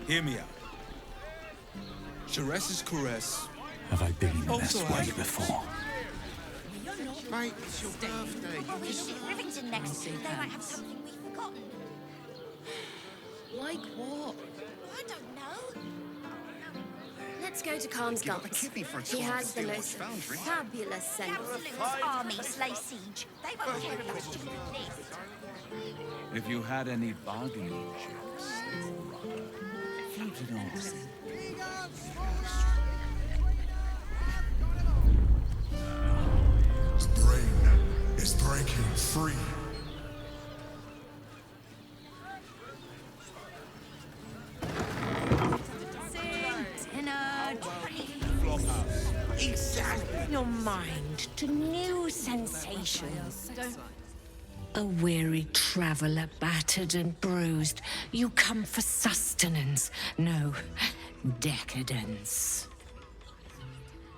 Hear me out. Sharess's caress. Have I been this way before? Mate, it's your birthday. Rivington next. They might have something we've forgotten. Like what? I don't know. Let's go to Khan's guards. He has the most fabulous scent. Absolute armies lay siege. They won't care about stupid lists. If you had any bargaining chips, float it on. Brain is breaking free. Your mind to new sensations. A weary traveller, battered and bruised, you come for sustenance, no, decadence.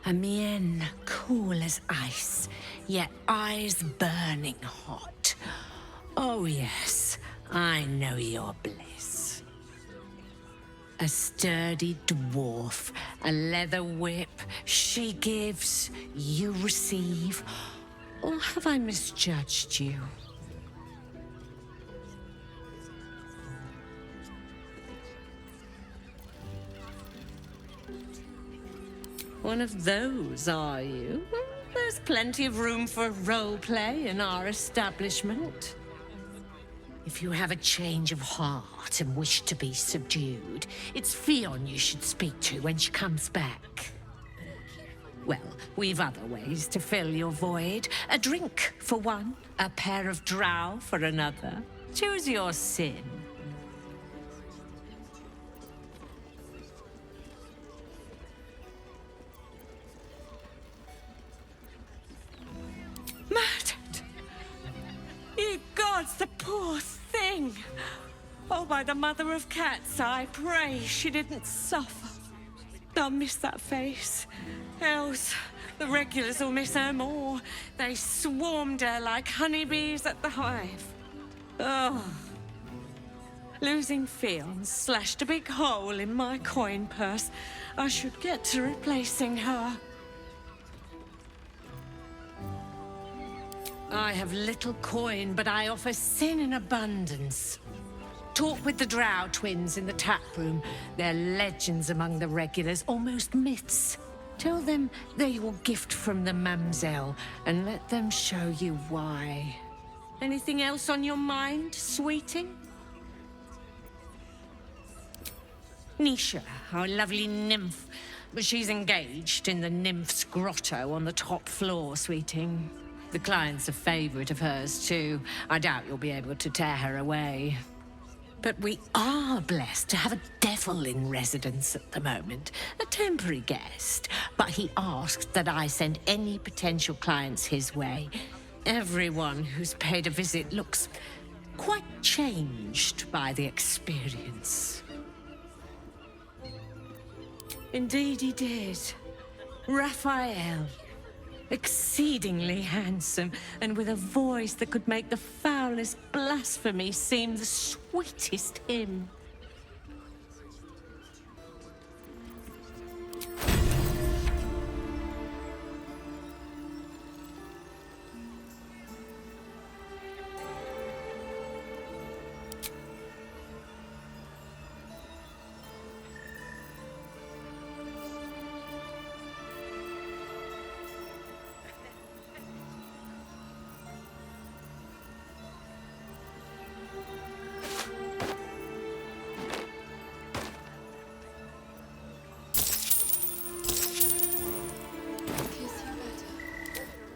A mien cool as ice, yet eyes burning hot. Oh yes, I know your bliss. A sturdy dwarf, a leather whip, she gives, you receive. Or have I misjudged you? One of those, are you? There's plenty of room for role play in our establishment. If you have a change of heart and wish to be subdued, it's Fionn you should speak to when she comes back. Well, we've other ways to fill your void. A drink for one, a pair of drow for another. Choose your sin. Murdered! Ye gods, the poor thing! Oh, by the mother of cats, I pray she didn't suffer. I'll miss that face. Else, the regulars will miss her more. They swarmed her like honeybees at the hive. Oh. Losing Fionn slashed a big hole in my coin purse. I should get to replacing her. I have little coin, but I offer sin in abundance. Talk with the Drow twins in the tap room. They're legends among the regulars, almost myths. Tell them they will gift from the Mamselle, and let them show you why. Anything else on your mind, sweeting? Nisha, our lovely nymph. But she's engaged in the nymph's grotto on the top floor, sweeting. The client's a favorite of hers, too. I doubt you'll be able to tear her away. But we are blessed to have a devil in residence at the moment. A temporary guest. But he asked that I send any potential clients his way. Everyone who's paid a visit looks quite changed by the experience. Indeed he did. Raphael. Exceedingly handsome, and with a voice that could make the foulest blasphemy seem the sweetest hymn.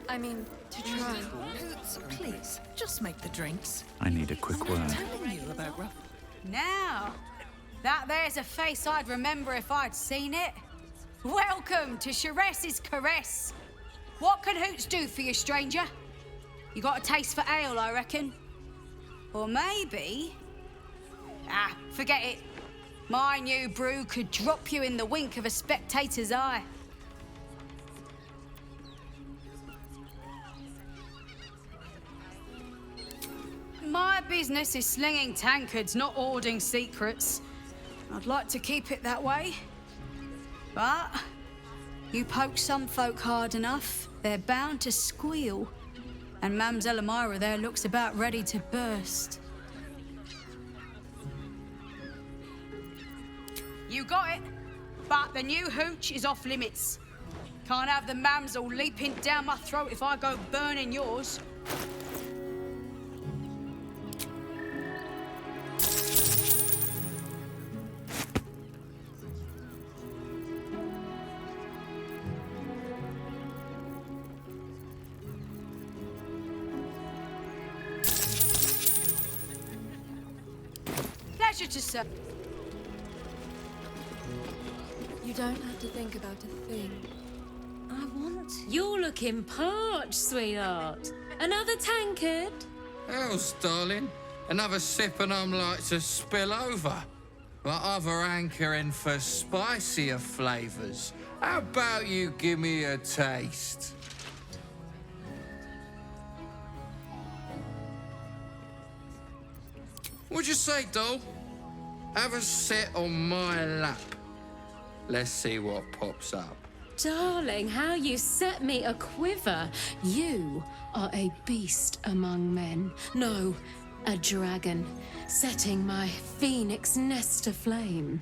I mean, to try. Please, just make the drinks. I need a quick word. I'm telling you about rough. Now, that there's a face I'd remember if I'd seen it. Welcome to Sharess's Caress. What can Hoots do for you, stranger? You got a taste for ale, I reckon? Or maybe... Ah, forget it. My new brew could drop you in the wink of a spectator's eye. My business is slinging tankards, not hoarding secrets. I'd like to keep it that way. But you poke some folk hard enough, they're bound to squeal. And Mamselle Elmira there looks about ready to burst. You got it, but the new hooch is off limits. Can't have the mamsel leaping down my throat if I go burning yours. Pleasure to serve. You don't have to think about a thing. I want to. You're looking parched, sweetheart. Another tankard? Hells, darling. Another sip and I'm like to spill over. Like other hankering for spicier flavours. How about you give me a taste? What'd you say, doll? Have a sit on my lap. Let's see what pops up. Darling, how you set me a quiver. You are a beast among men. No, a dragon, setting my phoenix nest aflame.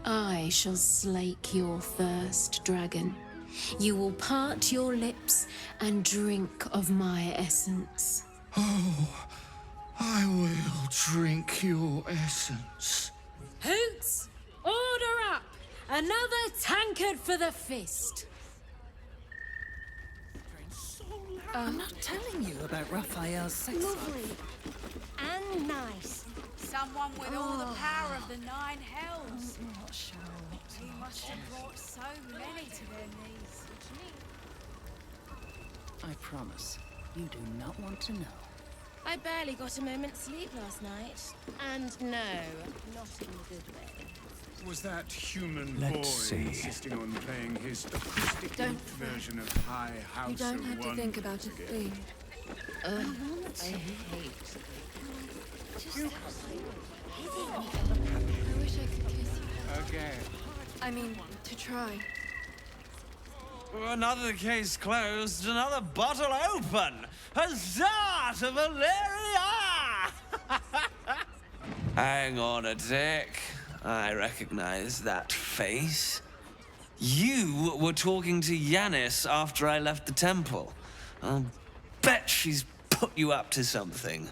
I shall slake your thirst, dragon. You will part your lips and drink of my essence. Oh, I will drink your essence. Hoots, order up! Another tankard for the fist. I'm not telling you about Raphael's sex life. And nice. Someone with all the power of the 9 hells. I'm not sure what to He must have brought so many to their knees. I promise, you do not want to know. I barely got a moment's sleep last night. And no, not in a good way. Was that human Let's boy see. insisting on playing his acoustic Don't version of High House You don't of have to think about Wonders a again? thing. I wish I could kiss you. Okay. I mean, to try. Another case closed, another bottle open. Huzzah to Valeria! Hang on a tick. I recognize that face. You were talking to Yanis after I left the temple. I'll bet she's put you up to something.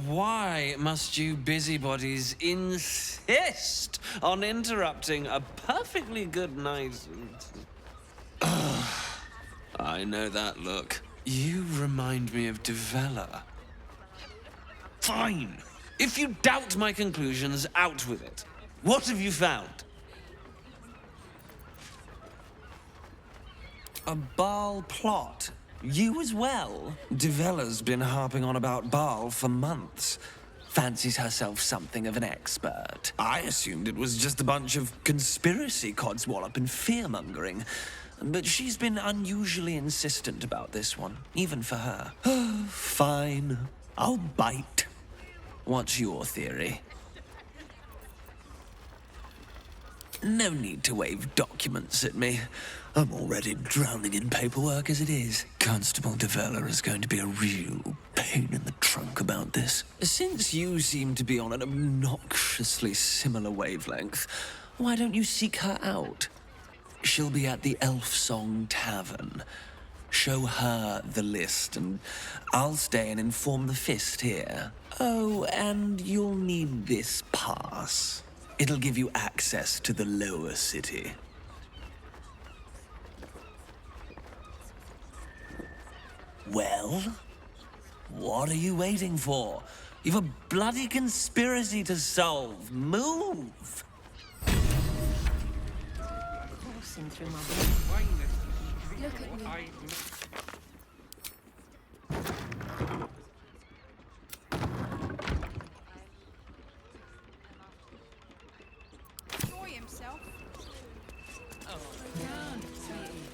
Why must you busybodies insist on interrupting a perfectly good night? I know that look. You remind me of Devella. Fine. If you doubt my conclusions, out with it. What have you found? A Baal plot. You as well? Devella's been harping on about Baal for months. Fancies herself something of an expert. I assumed it was just a bunch of conspiracy codswallop and fear-mongering. But she's been unusually insistent about this one, even for her. Fine. I'll bite. What's your theory? No need to wave documents at me. I'm already drowning in paperwork as it is. Constable Devella is going to be a real pain in the trunk about this. Since you seem to be on an obnoxiously similar wavelength, why don't you seek her out? She'll be at the Elf Song Tavern. Show her the list, and I'll stay and inform the Fist here. Oh, and you'll need this pass. It'll give you access to the lower city. Well, what are you waiting for? You've a bloody conspiracy to solve. Move! Coursing through my brain. Look at me. Enjoy himself. Oh, I can't, sweetie.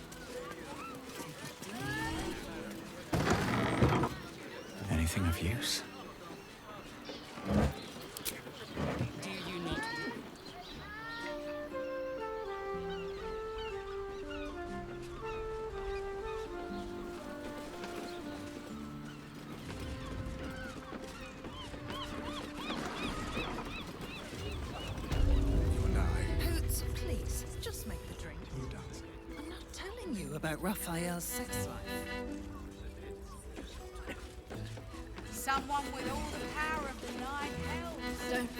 of use. Do you not? Hoots, please, just make the drink. Who does? I'm not telling you about Raphael's sex life. Someone with all the power of the nine hells. Don't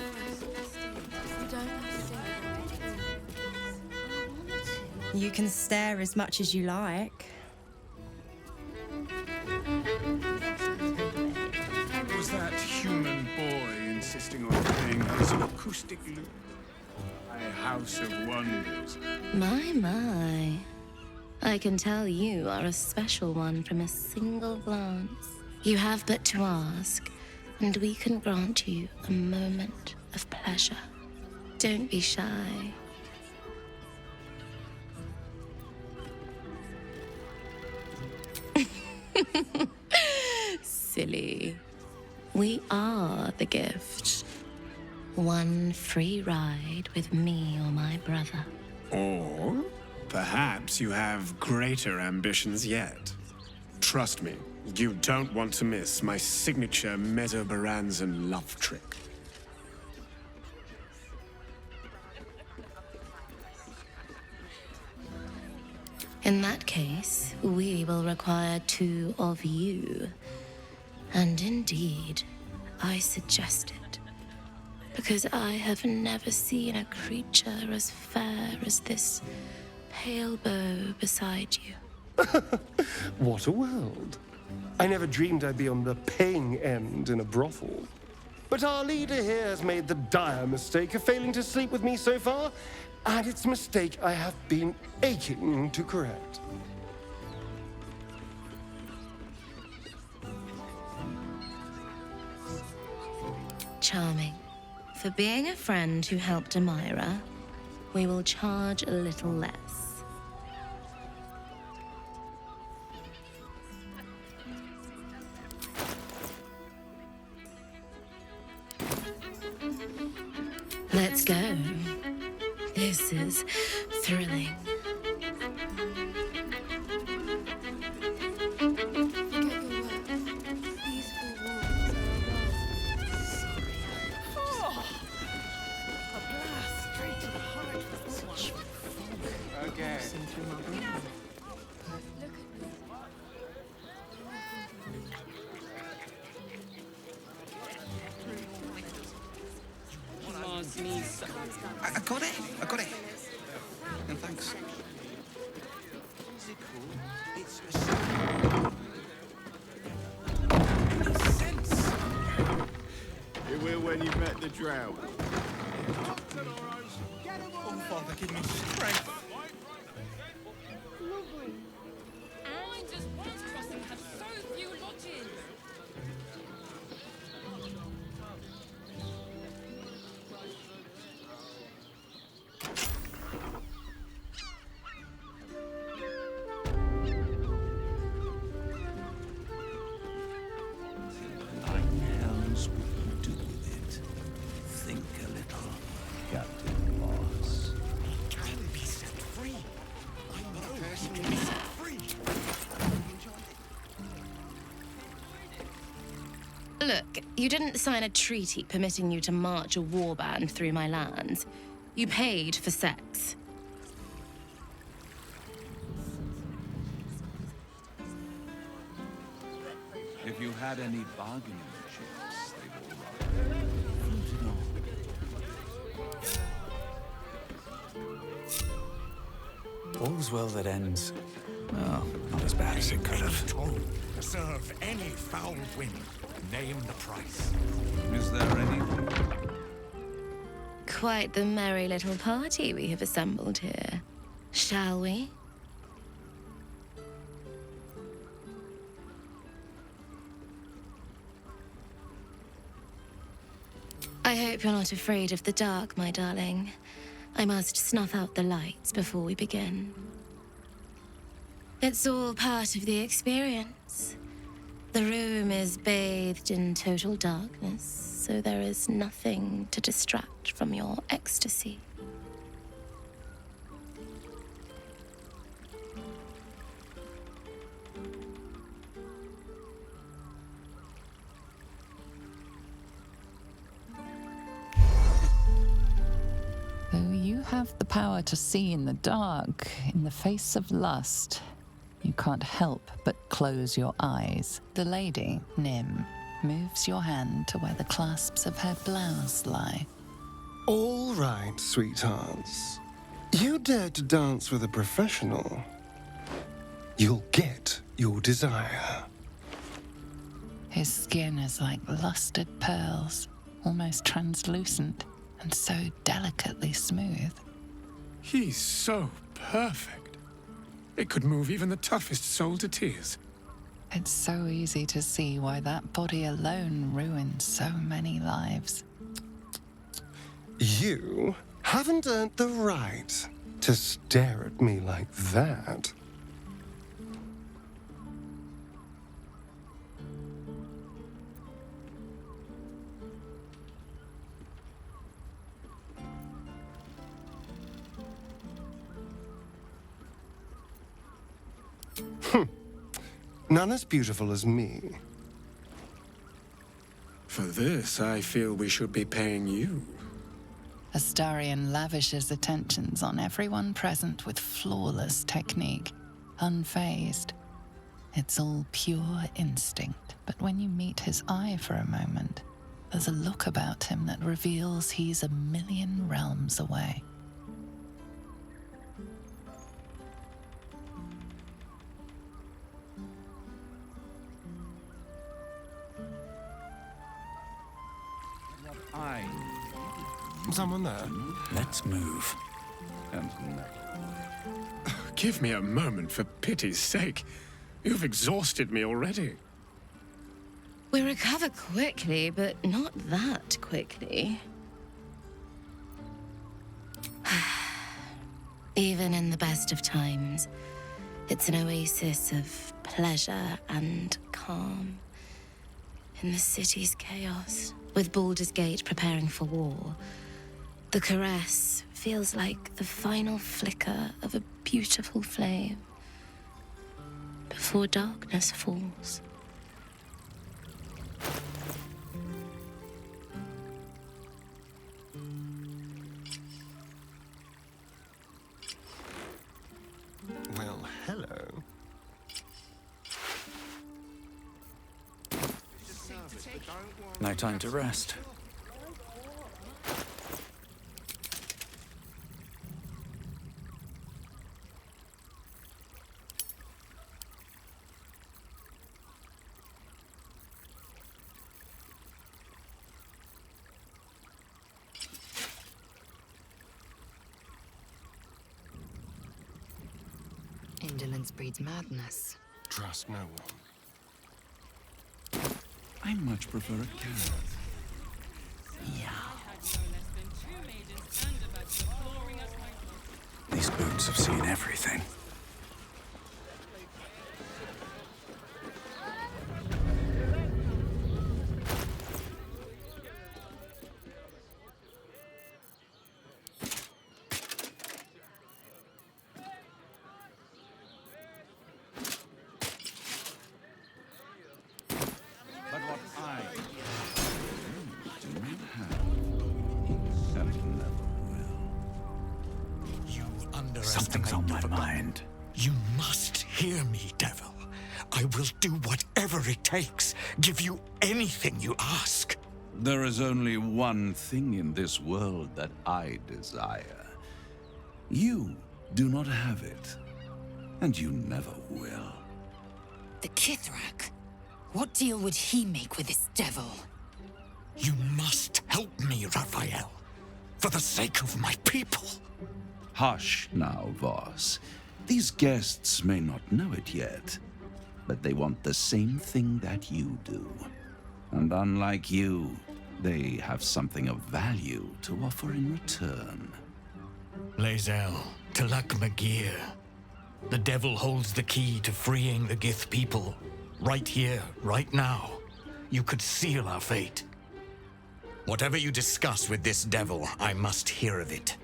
you don't have to. You can stare as much as you like. Was that human boy insisting on playing his acoustic lute? A house of wonders. My. I can tell you are a special one from a single glance. You have but to ask, and we can grant you a moment of pleasure. Don't be shy. Silly. We are the gift. One free ride with me or my brother. Or perhaps you have greater ambitions yet. Trust me, you don't want to miss my signature Mesobaranzan love trick. In that case, we will require two of you. And indeed, I suggest it. Because I have never seen a creature as fair as this pale bow beside you. What a world. I never dreamed I'd be on the paying end in a brothel. But our leader here has made the dire mistake of failing to sleep with me so far, and it's a mistake I have been aching to correct. Charming. For being a friend who helped Amira, we will charge a little less. Let's go. This is thrilling. I got it. And thanks. You will when you've met the drought. Oh, Father, give me strength. Lovely. And just once crossing have so few lodges. Look, you didn't sign a treaty permitting you to march a warband through my lands. You paid for sex. If you had any bargaining chips, they were floated on. All's well that ends. Well, not as bad as it could have. Serve any foul whim. Name the price. Is there anything? Quite the merry little party we have assembled here. Shall we? I hope you're not afraid of the dark, my darling. I must snuff out the lights before we begin. It's all part of the experience. The room is bathed in total darkness, so there is nothing to distract from your ecstasy. Though you have the power to see in the dark, in the face of lust, you can't help but close your eyes. The lady, Nim, moves your hand to where the clasps of her blouse lie. All right, sweethearts. You dared to dance with a professional. You'll get your desire. His skin is like lustered pearls, almost translucent and so delicately smooth. He's so perfect. It could move even the toughest soul to tears. It's so easy to see why that body alone ruined so many lives. You haven't earned the right to stare at me like that. None as beautiful as me. For this, I feel we should be paying you. Astarion lavishes attentions on everyone present with flawless technique, unfazed. It's all pure instinct, but when you meet his eye for a moment, there's a look about him that reveals he's a million realms away. Someone there? Let's move. Give me a moment, for pity's sake. You've exhausted me already. We recover quickly, but not that quickly. Even in the best of times, it's an oasis of pleasure and calm. In the city's chaos, with Baldur's Gate preparing for war, the caress feels like the final flicker of a beautiful flame before darkness falls. Well, hello. No time to rest. Indolence breeds madness. Trust no one. I much prefer a cat. These boots have seen everything. Something's on my mind. You must hear me, devil. I will do whatever it takes. Give you anything you ask. There is only one thing in this world that I desire. You do not have it, and you never will. The Kithrak? What deal would he make with this devil? You must help me, Raphael. For the sake of my people. Hush now, Voss. These guests may not know it yet, but they want the same thing that you do. And unlike you, they have something of value to offer in return. Lae'zel, Talak Magir. The devil holds the key to freeing the Gith people. right here, right now, you could seal our fate. Whatever you discuss with this devil, I must hear of it.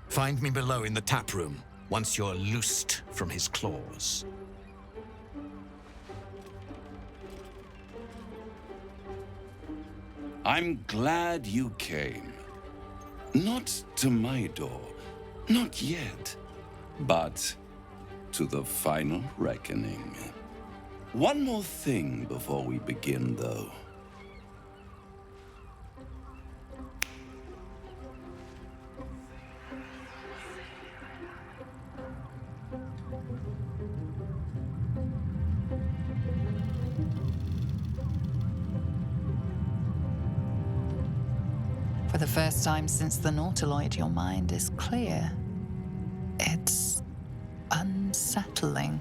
Find me below in the tap room, once you're loosed from his claws. I'm glad you came. Not to my door, not yet, but to the final reckoning. One more thing before we begin, though. For the first time since the Nautiloid, your mind is clear. It's unsettling.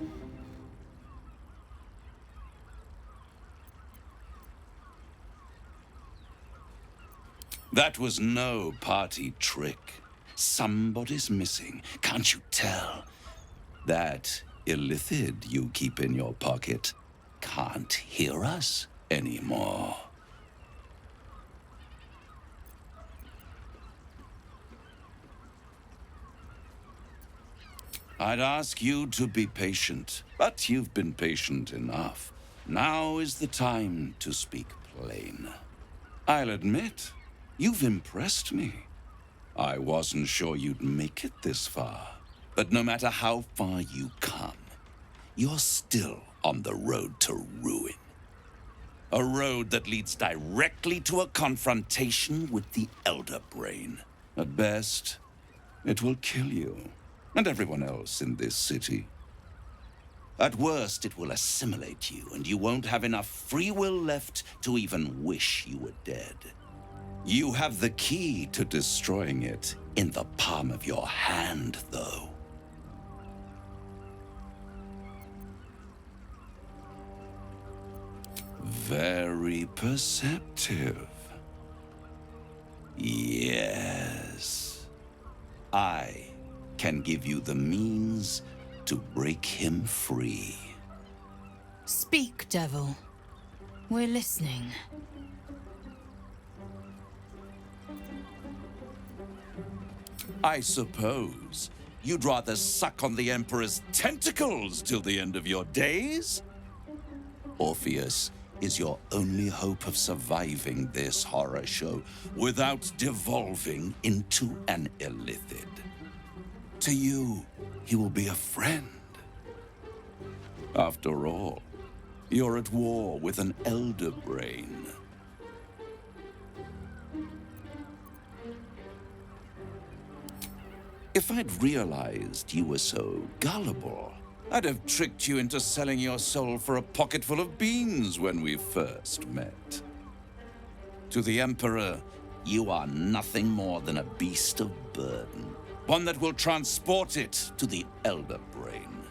That was no party trick. Somebody's missing, can't you tell? That illithid you keep in your pocket can't hear us anymore. I'd ask you to be patient, but you've been patient enough. Now is the time to speak plain. I'll admit, you've impressed me. I wasn't sure you'd make it this far, but no matter how far you come, you're still on the road to ruin. A road that leads directly to a confrontation with the Elder Brain. At best, it will kill you. And everyone else in this city. At worst, it will assimilate you, and you won't have enough free will left to even wish you were dead. You have the key to destroying it in the palm of your hand, though. Very perceptive. Yes. I can give you the means to break him free. Speak, devil. We're listening. I suppose you'd rather suck on the Emperor's tentacles till the end of your days? Orpheus is your only hope of surviving this horror show without devolving into an illithid. To you, he will be a friend. After all, you're at war with an Elder Brain. If I'd realized you were so gullible, I'd have tricked you into selling your soul for a pocketful of beans when we first met. To the Emperor, you are nothing more than a beast of burden. One that will transport it to the Elder Brain.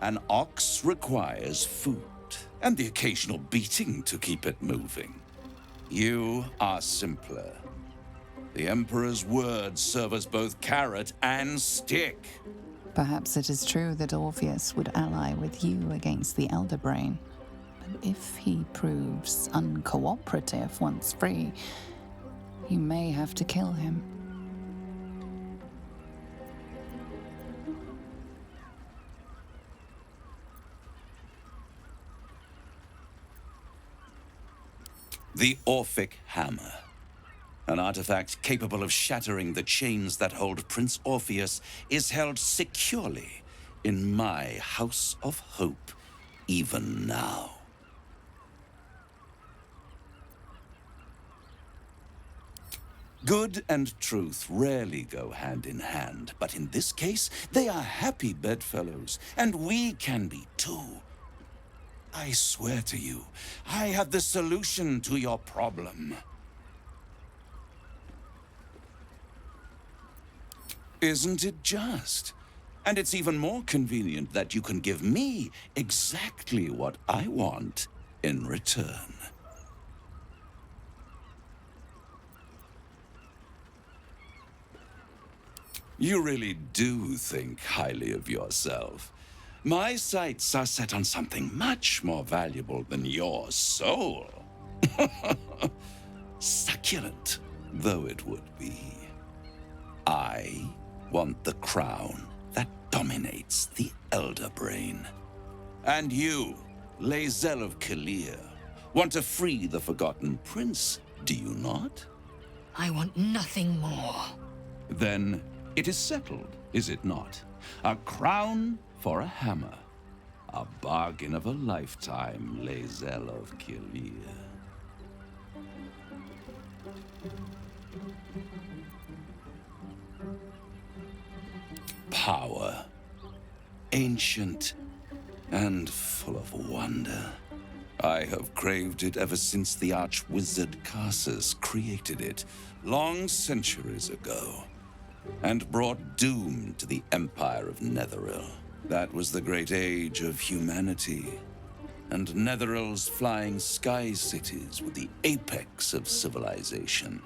An ox requires food, and the occasional beating to keep it moving. You are simpler. The Emperor's words serve as both carrot and stick. Perhaps it is true that Orpheus would ally with you against the Elder Brain. But if he proves uncooperative once free, you may have to kill him. The Orphic Hammer. An artifact capable of shattering the chains that hold Prince Orpheus is held securely in my House of Hope, even now. Good and truth rarely go hand in hand, but in this case, they are happy bedfellows, and we can be too. I swear to you, I have the solution to your problem. Isn't it just? And it's even more convenient that you can give me exactly what I want in return. You really do think highly of yourself. My sights are set on something much more valuable than your soul. Succulent though it would be. I want the crown that dominates the Elder Brain. And you, Lae'zel of Kalir, want to free the Forgotten Prince, do you not? I want nothing more. Then it is settled, is it not? A crown for a hammer. A bargain of a lifetime, Lae'zel of Kalir. Power. Ancient and full of wonder. I have craved it ever since the arch-wizard Karsus created it, long centuries ago, and brought doom to the Empire of Netheril. That was the great age of humanity, and Netheril's flying sky cities were the apex of civilization.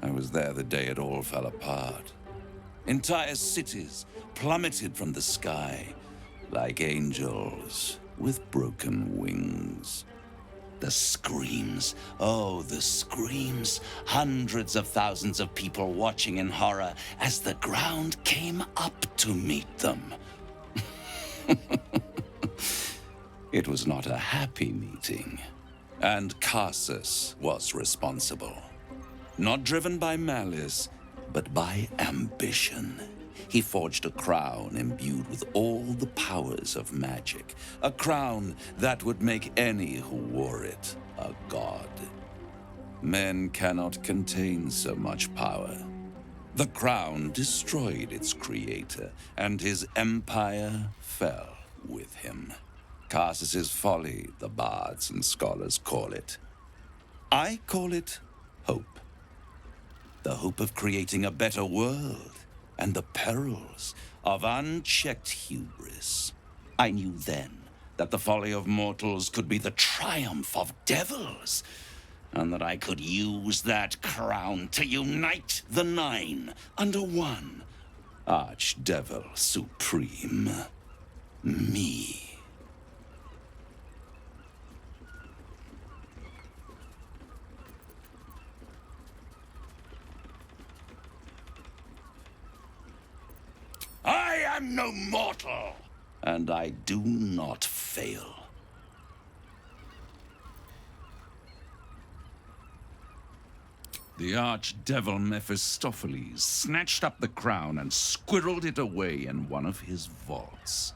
I was there the day it all fell apart. Entire cities plummeted from the sky like angels with broken wings. The screams, oh, the screams. Hundreds of thousands of people watching in horror as the ground came up to meet them. It was not a happy meeting, and Karsus was responsible. Not driven by malice, but by ambition. He forged a crown imbued with all the powers of magic. A crown that would make any who wore it a god. Men cannot contain so much power. The crown destroyed its creator, and his empire fell with him. Karsus's folly, the bards and scholars call it. I call it hope. The hope of creating a better world, and the perils of unchecked hubris. I knew then that the folly of mortals could be the triumph of devils, and that I could use that crown to unite the Nine under one Archdevil Supreme. Me. I am no mortal, and I do not fail. The archdevil Mephistopheles snatched up the crown and squirreled it away in one of his vaults.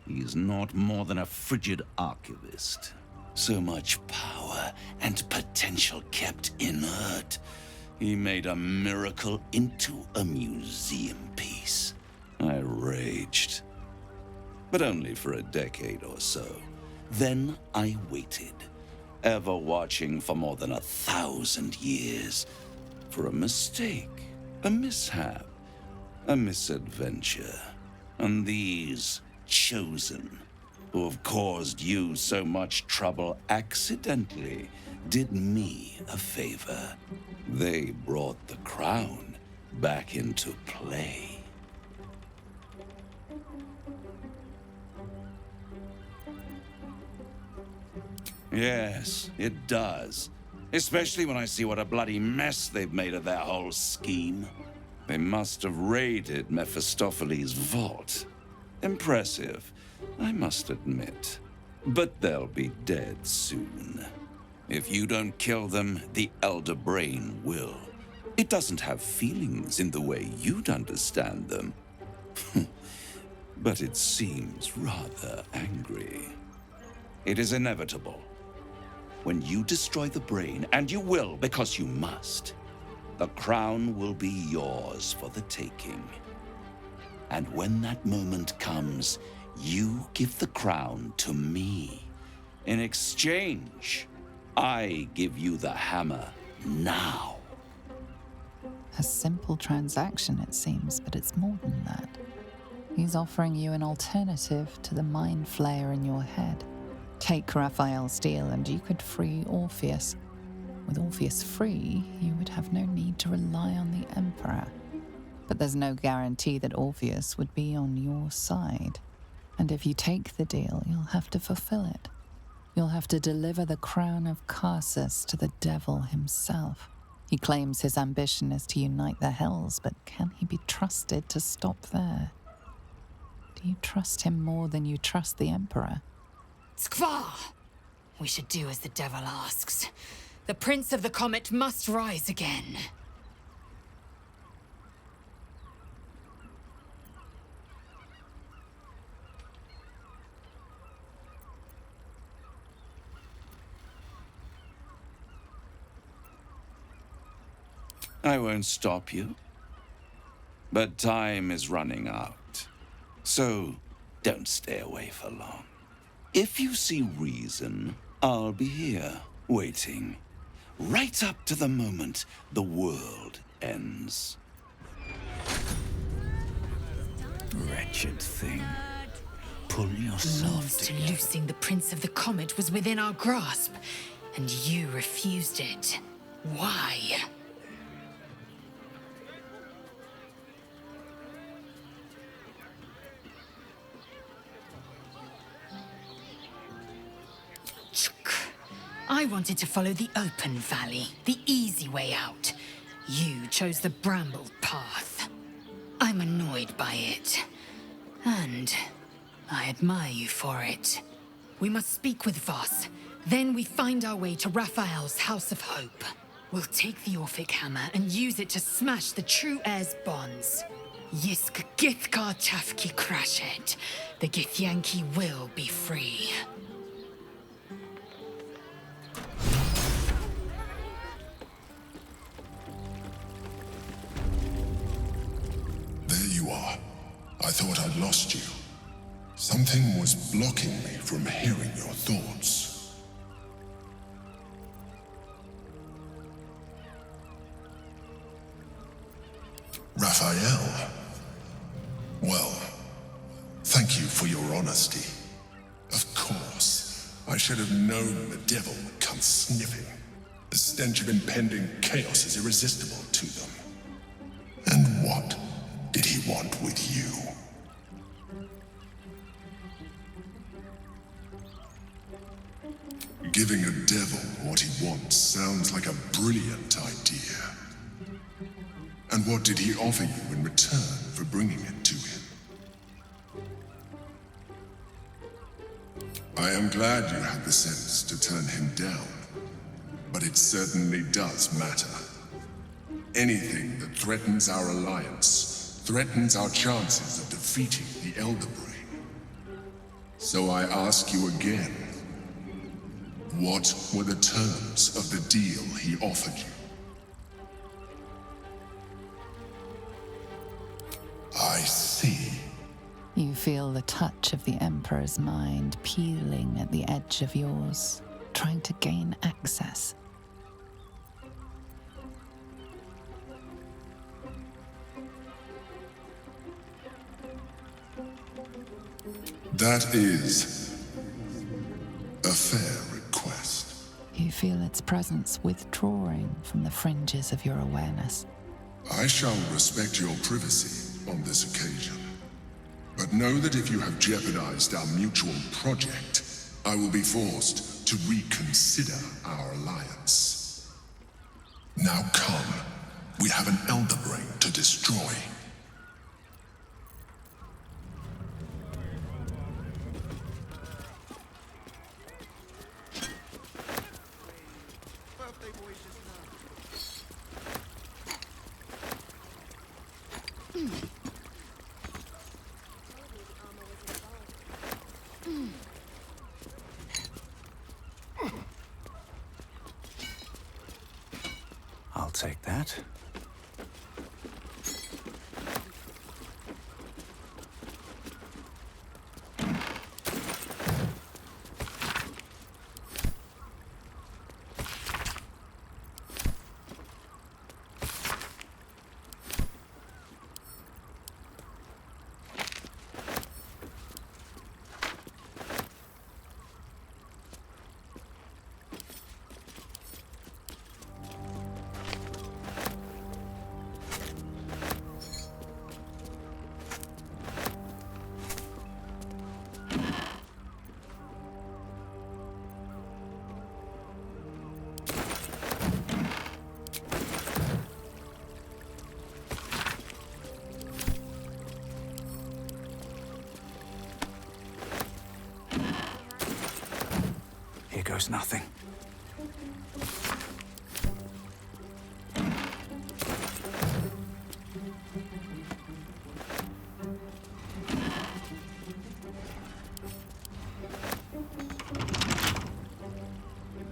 He is not more than a frigid archivist. So much power and potential kept inert. He made a miracle into a museum piece. I raged, but only for a decade or so. Then I waited, ever watching for more than 1,000 years, for a mistake, a mishap, a misadventure. And these chosen, who have caused you so much trouble accidentally, did me a favor. They brought the crown back into play. Yes, it does. Especially when I see what a bloody mess they've made of their whole scheme. They must have raided Mephistopheles' vault. Impressive, I must admit. But they'll be dead soon. If you don't kill them, the Elder Brain will. It doesn't have feelings in the way you'd understand them. But it seems rather angry. It is inevitable. When you destroy the brain, and you will because you must, the crown will be yours for the taking. And when that moment comes, you give the crown to me. In exchange, I give you the hammer now. A simple transaction, it seems, but it's more than that. He's offering you an alternative to the mind flayer in your head. Take Raphael's deal and you could free Orpheus. With Orpheus free, you would have no need to rely on the Emperor. But there's no guarantee that Orpheus would be on your side. And if you take the deal, you'll have to fulfill it. You'll have to deliver the crown of Karsus to the devil himself. He claims his ambition is to unite the Hells, but can he be trusted to stop there? Do you trust him more than you trust the Emperor? Skvar! We should do as the devil asks. The Prince of the Comet must rise again. I won't stop you. But time is running out. So don't stay away for long. If you see reason, I'll be here, waiting. Right up to the moment the world ends. Wretched thing. Pull yourself The means to together. loosing the Prince of the Comet was within our grasp, and you refused it. Why? I wanted to follow the open valley, the easy way out. You chose the brambled path. I'm annoyed by it. And I admire you for it. We must speak with Voss. Then we find our way to Raphael's House of Hope. We'll take the Orphic Hammer and use it to smash the true heir's bonds. Yisk Githkar Tafki Krashet. The Githyanki will be free. There you are. I thought I'd lost you. Something was blocking me from hearing your thoughts. Raphael. Well, thank you for your honesty. Of course, I should have known the devil would come sniffing. The stench of impending chaos is irresistible to them. And what did he want with you? Giving a devil what he wants sounds like a brilliant idea. And what did he offer you in return for bringing it to him? I am glad you had the sense to turn him down, but it certainly does matter. Anything that threatens our alliance threatens our chances of defeating the Elder Brain. So I ask you again, what were the terms of the deal he offered you? I see. You feel the touch of the Emperor's mind peeling at the edge of yours, trying to gain access. That is a fair request. You feel its presence withdrawing from the fringes of your awareness. I shall respect your privacy on this occasion. But know that if you have jeopardized our mutual project, I will be forced to reconsider our alliance. Now come. We have an Elder Brain to destroy. I'll take that. goes nothing.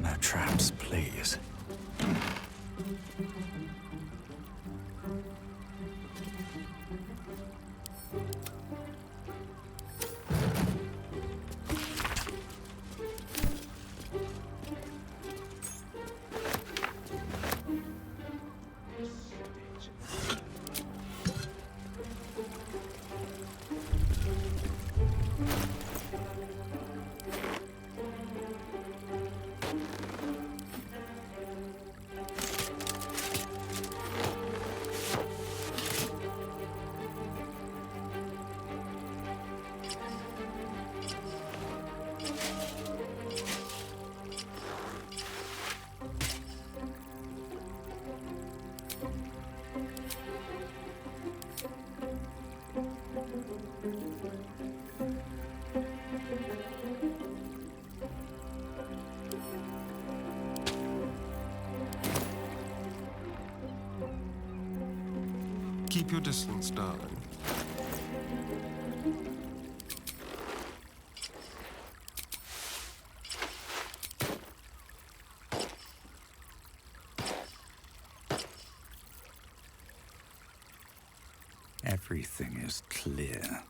No traps, please. Keep your distance, darling. Everything is clear.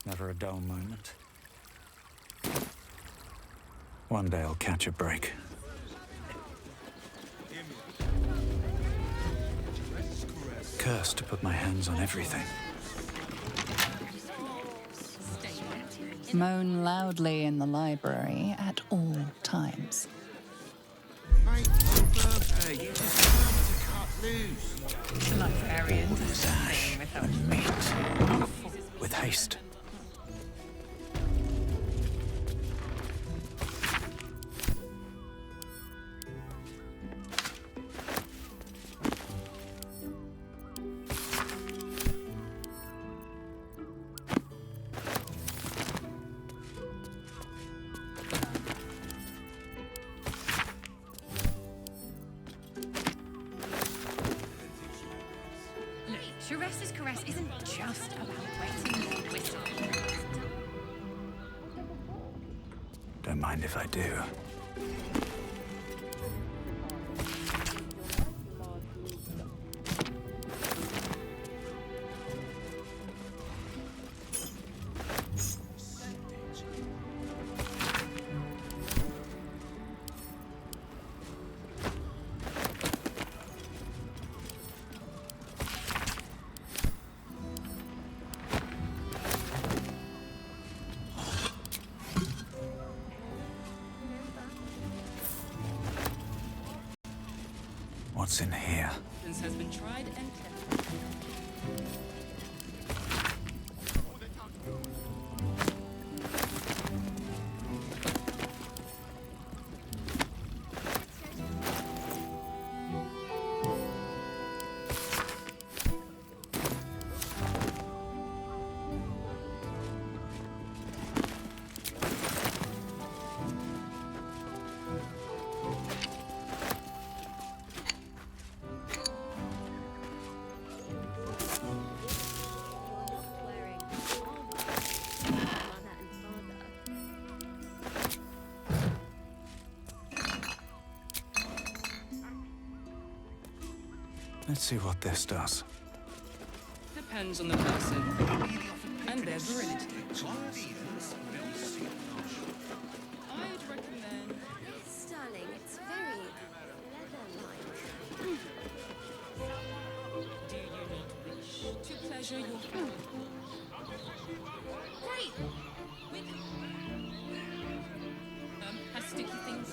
Never a dull moment. One day I'll catch a break. Cursed to put my hands on everything. Moan loudly in the library at all times. Mate, it's your birthday. You just have to cut loose. It's a librarian. All is ash and meat. With haste. Sharass's caress isn't just about waiting or whistling. Don't mind if I do. What's in here? Has been tried and tested. Let's see what this does. Depends on the person and their virility. I'd recommend. Darling, it's very leather-like. Do you not wish to pleasure your Great! Has sticky things.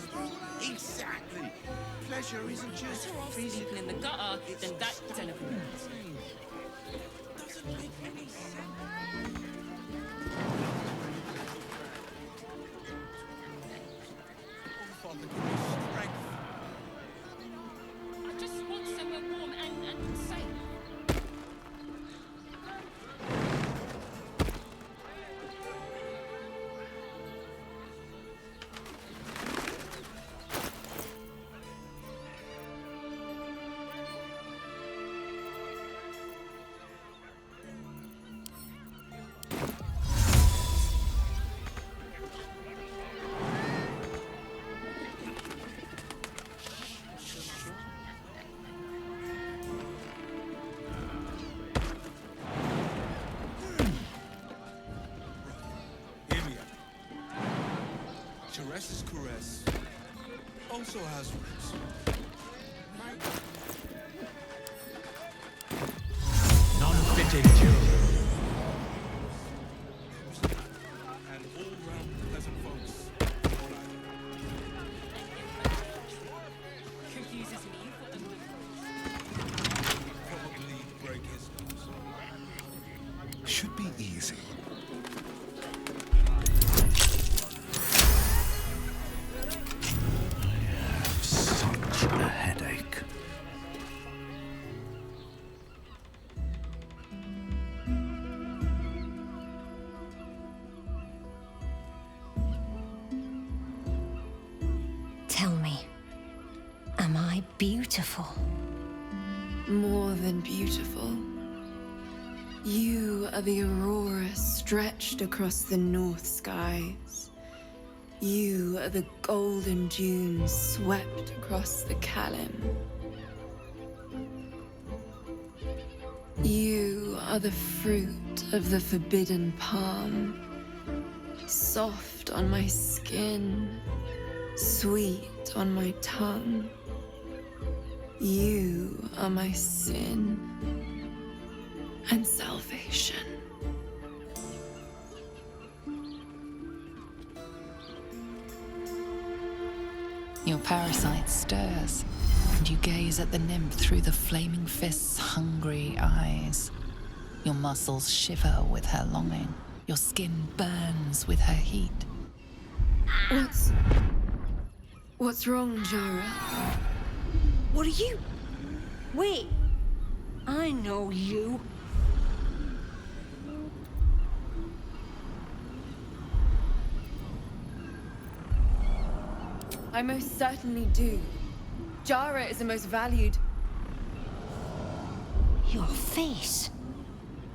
Exactly. Pleasure isn't just Sleeping in the gutter, then that's elegant. Doesn't make any sense. I just want somewhere warm and safe. Mrs. Caress also has roots. Non-fitting children. And all-round pleasant folks. Confuses me for them. Probably break his nose. Should be easy. Such a headache. Tell me, am I beautiful? More than beautiful. You are the aurora stretched across the north skies. You are the golden dunes swept across the Kalim. You are the fruit of the forbidden palm, soft on my skin, sweet on my tongue. You are my sin and salvation. Your parasite stirs, and you gaze at the nymph through the flaming fist's hungry eyes. Your muscles shiver with her longing. Your skin burns with her heat. What's wrong, Jara? What are you? Wait, I know you. I most certainly do. Jara is the most valued. Your face.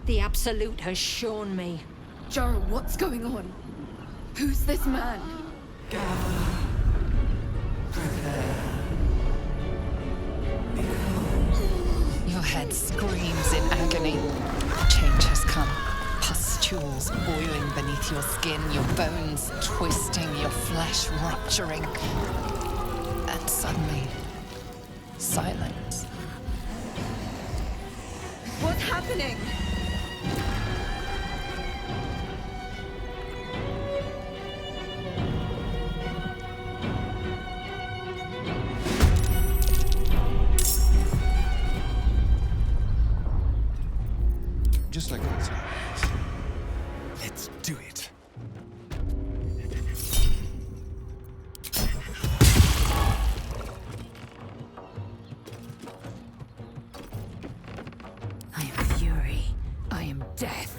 The Absolute has shown me. Jara, what's going on? Who's this man? Your head screams in agony. Change has come. Pustules boiling beneath your skin, your bones twisting, your flesh rupturing. And suddenly, silence. What's happening? Just like this. Let's do it. I am fury. I am death.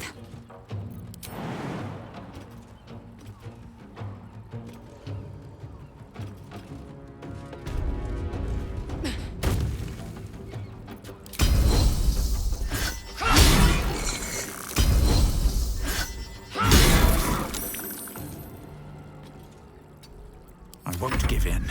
I won't give in.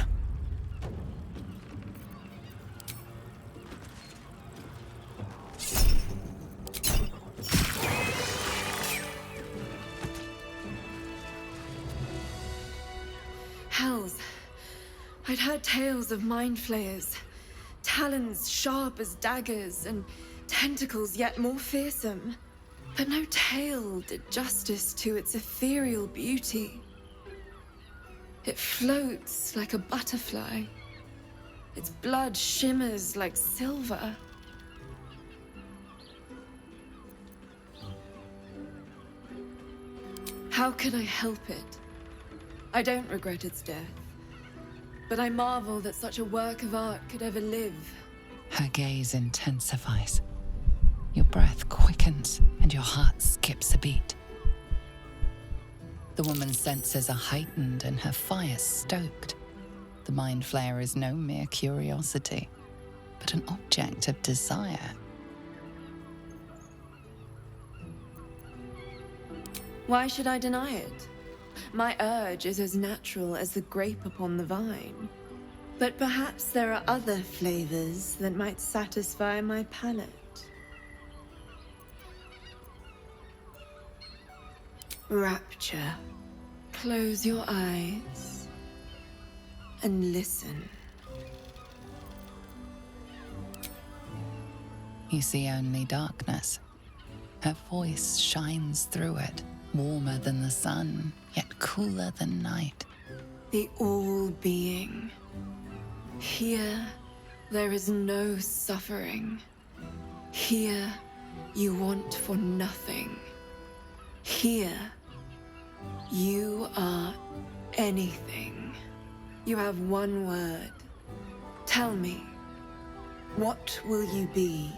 Hells. I'd heard tales of mind flayers. Talons sharp as daggers and tentacles yet more fearsome. But no tale did justice to its ethereal beauty. It floats like a butterfly. Its blood shimmers like silver. How can I help it? I don't regret its death, but I marvel that such a work of art could ever live. Her gaze intensifies. Your breath quickens and your heart skips a beat. The woman's senses are heightened and her fire stoked. The mind flayer is no mere curiosity, but an object of desire. Why should I deny it? My urge is as natural as the grape upon the vine. But perhaps there are other flavors that might satisfy my palate. Rapture. Close your eyes and listen. You see only darkness. Her voice shines through it, warmer than the sun, yet cooler than night. The all-being. Here, there is no suffering. Here, you want for nothing. Here, you are anything. You have one word. Tell me, what will you be?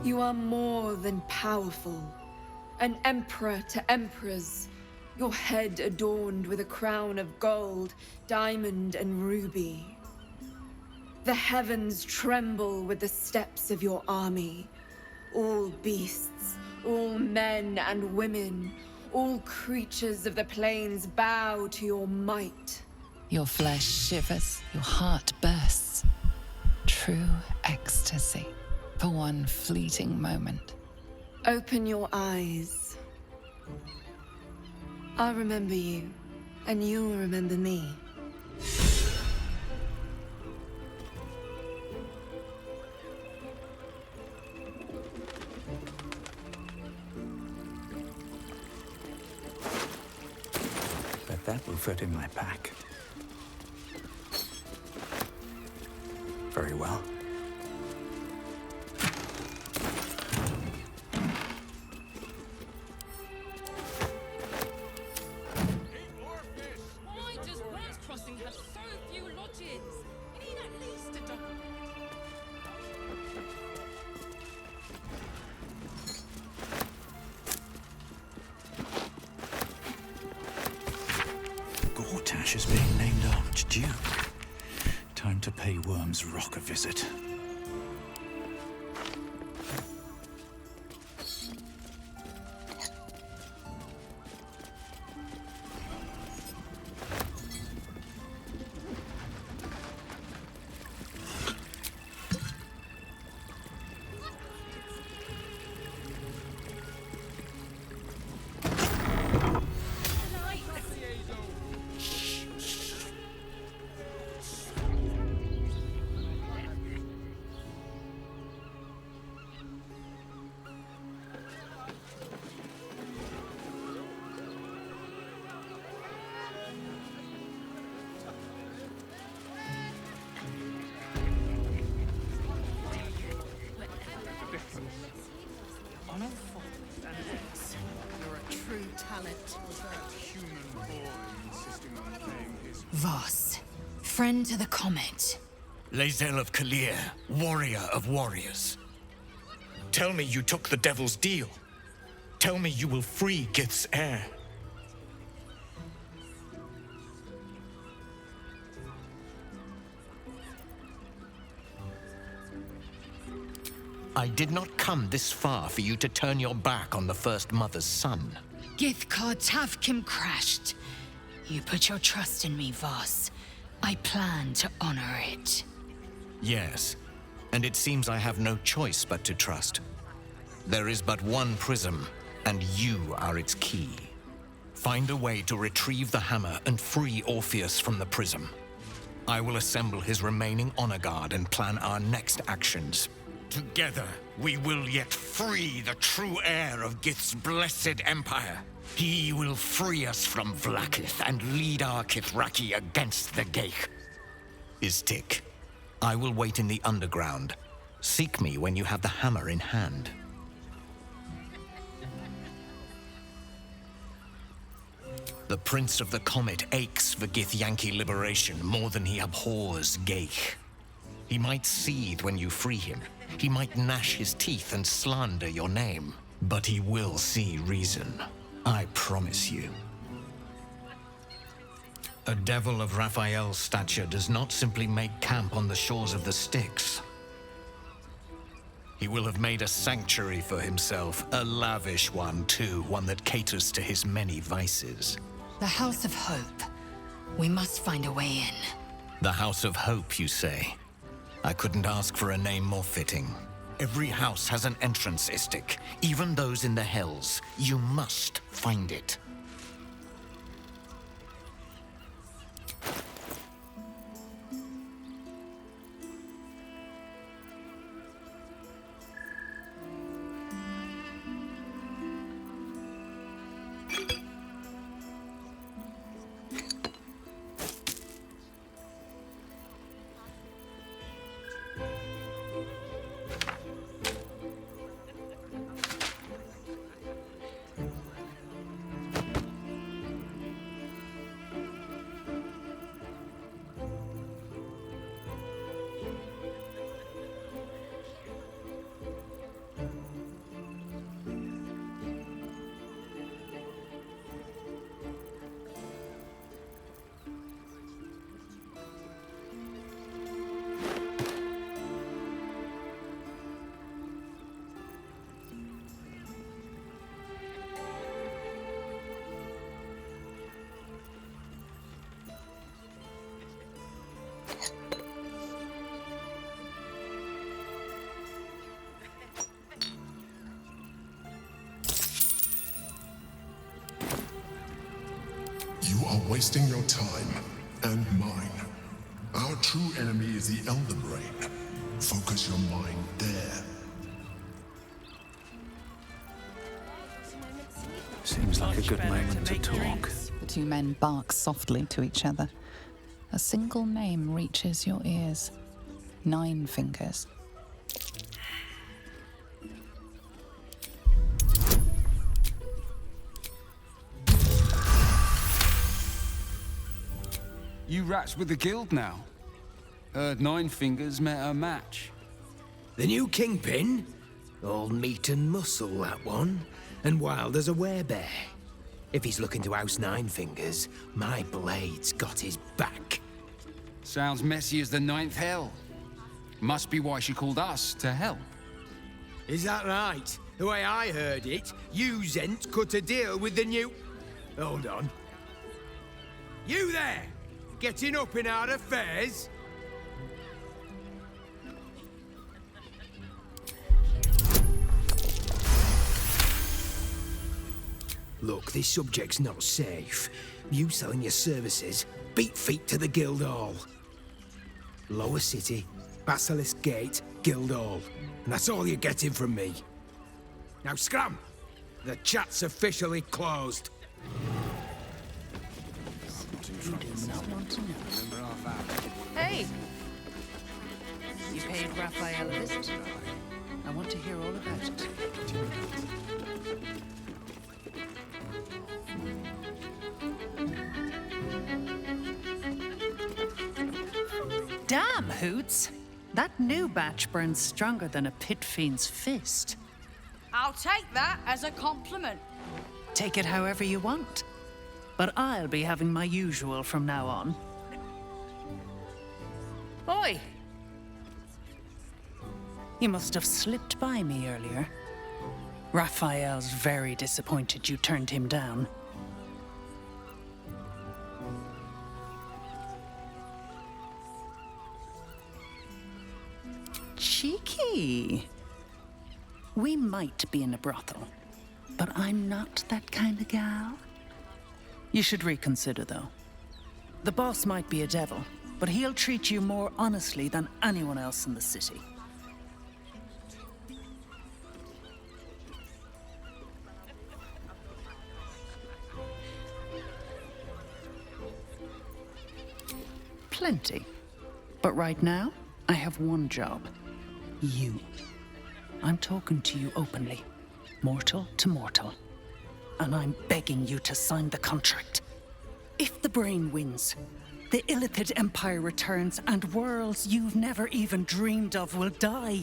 You are more than powerful. An emperor to emperors. Your head adorned with a crown of gold, diamond, and ruby. The heavens tremble with the steps of your army. All beasts, all men and women, all creatures of the plains bow to your might. Your flesh shivers, your heart bursts. True ecstasy for one fleeting moment. Open your eyes. I'll remember you, and you'll remember me. Bet that will fit in my pack. Very well. Is being named Archduke. Time to pay Worm's Rock a visit. Voss, friend to the comet. Lae'zel of Kalir, warrior of warriors. Tell me you took the devil's deal. Tell me you will free Gith's heir. I did not come this far for you to turn your back on the First Mother's son. Githkar Tavkim crashed. You put your trust in me, Voss. I plan to honor it. Yes, and it seems I have no choice but to trust. There is but one prism, and you are its key. Find a way to retrieve the hammer and free Orpheus from the prism. I will assemble his remaining honor guard and plan our next actions. Together, we will yet free the true heir of Gith's blessed empire. He will free us from Vlaakith and lead our Kithraki against the Geich. Istik, I will wait in the underground. Seek me when you have the hammer in hand. The Prince of the Comet aches for Githyanki liberation more than he abhors Geich. He might seethe when you free him. He might gnash his teeth and slander your name. But he will see reason. I promise you. A devil of Raphael's stature does not simply make camp on the shores of the Styx. He will have made a sanctuary for himself, a lavish one too, one that caters to his many vices. The House of Hope. We must find a way in. The House of Hope, you say? I couldn't ask for a name more fitting. Every house has an entrance, Istik, even those in the Hells. You must find it. wasting your time and mine. Our true enemy is the Elder Brain. Focus your mind there. Seems like a good moment to talk. The two men bark softly to each other. A single name reaches your ears. 9 Fingers. You rats with the guild now. Heard 9 Fingers met her match. The new kingpin? All meat and muscle, that one. And wild as a werebear. If he's looking to oust 9 Fingers, my blade's got his back. Sounds messy as the 9th hell. Must be why she called us to help. Is that right? The way I heard it, you Zent cut a deal with the new... Hold on. You there! Getting up in our affairs? Look, this subject's not safe. You selling your services, beat feet to the Guildhall. Lower City, Basilisk Gate, Guildhall. And that's all you're getting from me. Now scram! The chat's officially closed. You do not want to know. Hey! You paid Raphael a visit? I want to hear all about it. Damn, Hoots! That new batch burns stronger than a pit fiend's fist. I'll take that as a compliment. Take it however you want. But I'll be having my usual from now on. Oi! You must have slipped by me earlier. Raphael's very disappointed you turned him down. Cheeky. We might be in a brothel, but I'm not that kind of gal. You should reconsider, though. The boss might be a devil, but he'll treat you more honestly than anyone else in the city. Plenty. But right now, I have one job. You. I'm talking to you openly, mortal to mortal. And I'm begging you to sign the contract. If the brain wins, the Illithid Empire returns and worlds you've never even dreamed of will die.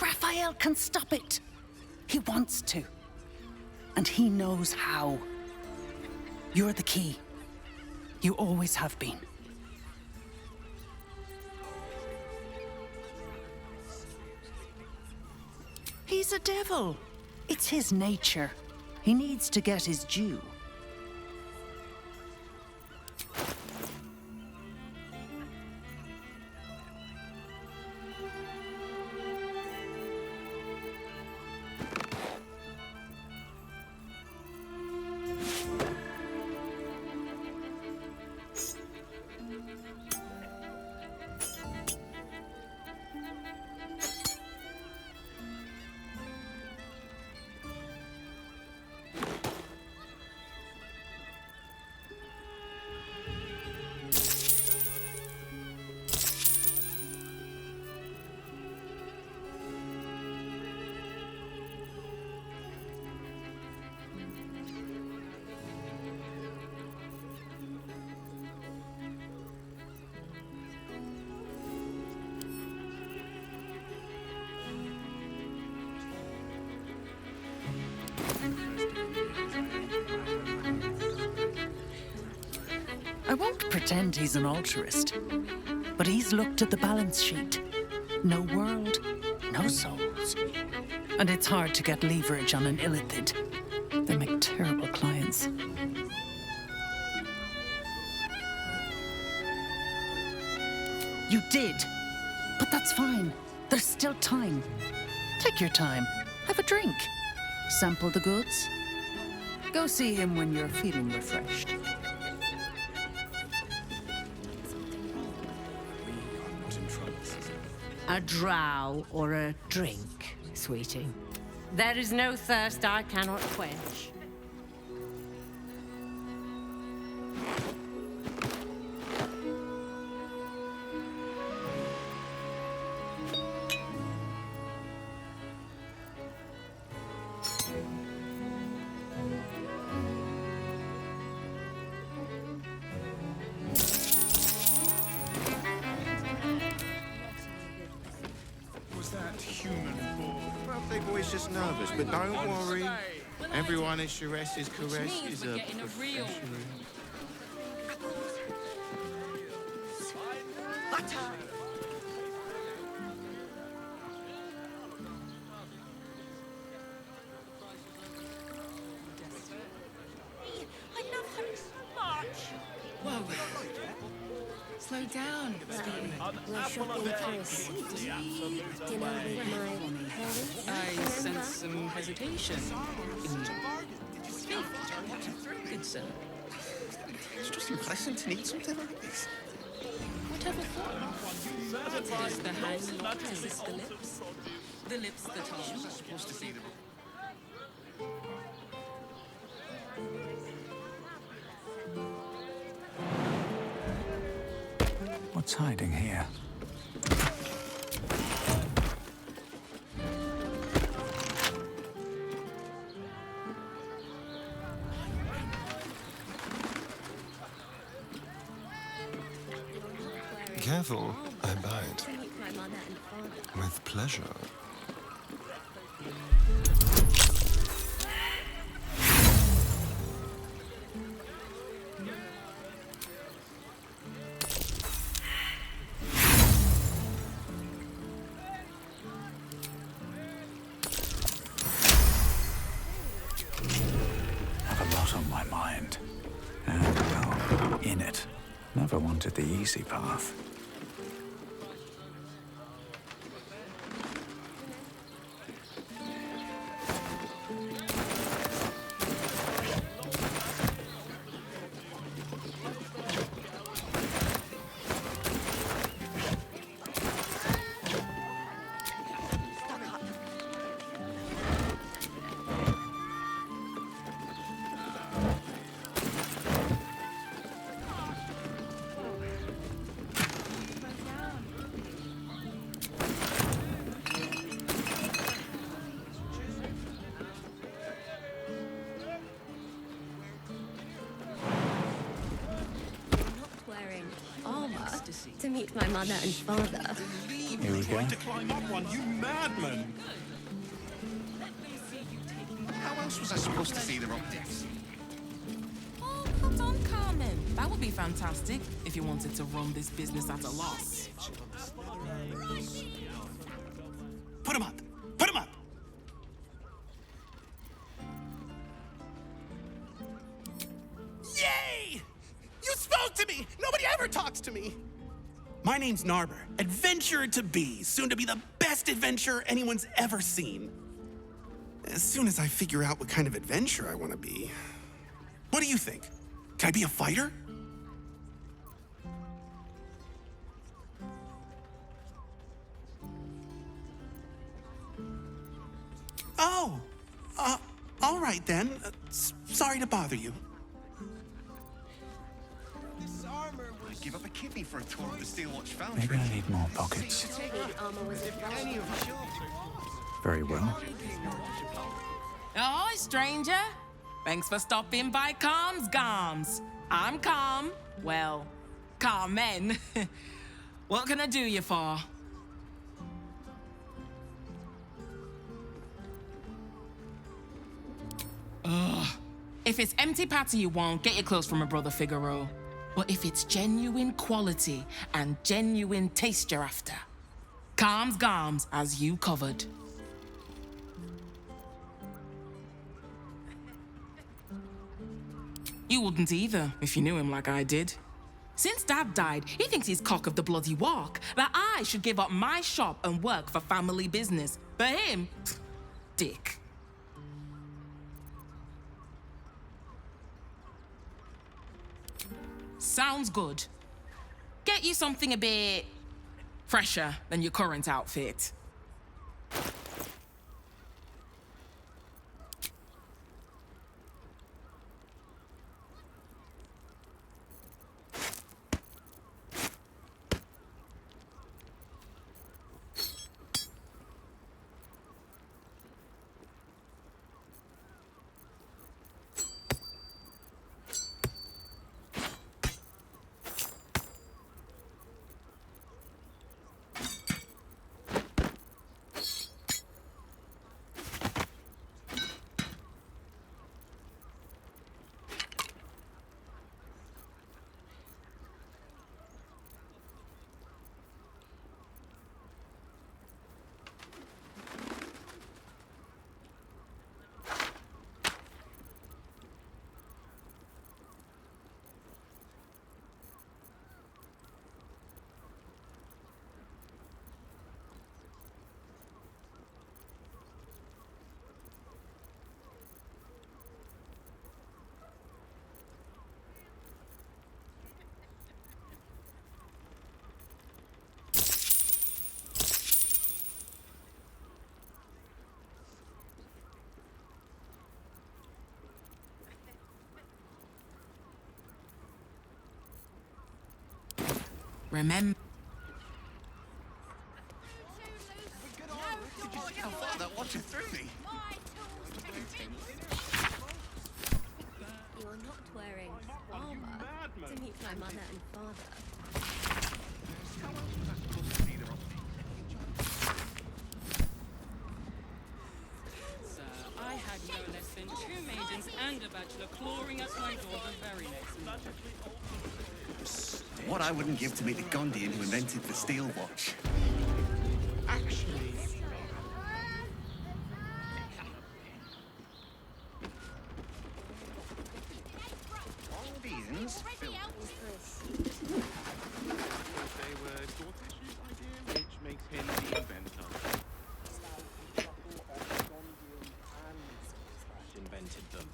Raphael can stop it. He wants to. And he knows how. You're the key. You always have been. He's a devil. It's his nature. He needs to get his due. I won't pretend he's an altruist, but he's looked at the balance sheet. No world, no souls. And it's hard to get leverage on an Illithid. They make terrible clients. You did, but that's fine. There's still time. Take your time. Have a drink. Sample the goods. Go see him when you're feeling refreshed. A drow or a drink, sweetie. There is no thirst I cannot quench. They boys just nervous, but don't worry. Everyone at Sharess's caress is a professional. I love her so much. Whoa. Slow down. We're shopping for a seat. Dinner with my parents. I sense some hesitation. Speak. Good sir. It's just impressive to need something like this. Whatever for. Does the hand not resist the lips? The lips the tongue. Supposed to see the... What's hiding here? Careful, I bite. With pleasure. Never wanted the easy path. To meet my mother and father. Here we go. To climb up one, you madman! How else was I supposed to see the rock depths? Oh, come on, Carmen. That would be fantastic if you wanted to run this business at a loss. Put him up! Put him up! Yay! You spoke to me! Nobody ever talks to me! My name's Narber, adventurer to be, soon to be the best adventurer anyone's ever seen. As soon as I figure out what kind of adventurer I want to be. What do you think? Can I be a fighter? Oh, all right then. Sorry to bother you. I'd give up a kidney for a tour of the Steel Watch Foundry. Maybe I need more pockets. Very well. Ahoy, stranger. Thanks for stopping by Calm's Garms. I'm Calm. Well, Carmen. What can I do you for? Ugh. If it's empty patty you want, get your clothes from my brother Figaro. But if it's genuine quality and genuine taste you're after, Calm's Garms has you covered. You wouldn't either, if you knew him like I did. Since Dad died, he thinks he's cock of the bloody walk, that I should give up my shop and work for family business. For him, dick. Sounds good. Get you something a bit Fresher than your current outfit. Remember. That watching through me. You're not wearing armor to meet my mother and father. Sir, I had no less than 2 maidens and a bachelor clawing at my door the very next morning. What I wouldn't give to meet the Gondian who invented the steel watch. Actually, Gondians built They were Dortish's idea, which makes him the inventor. Invented them.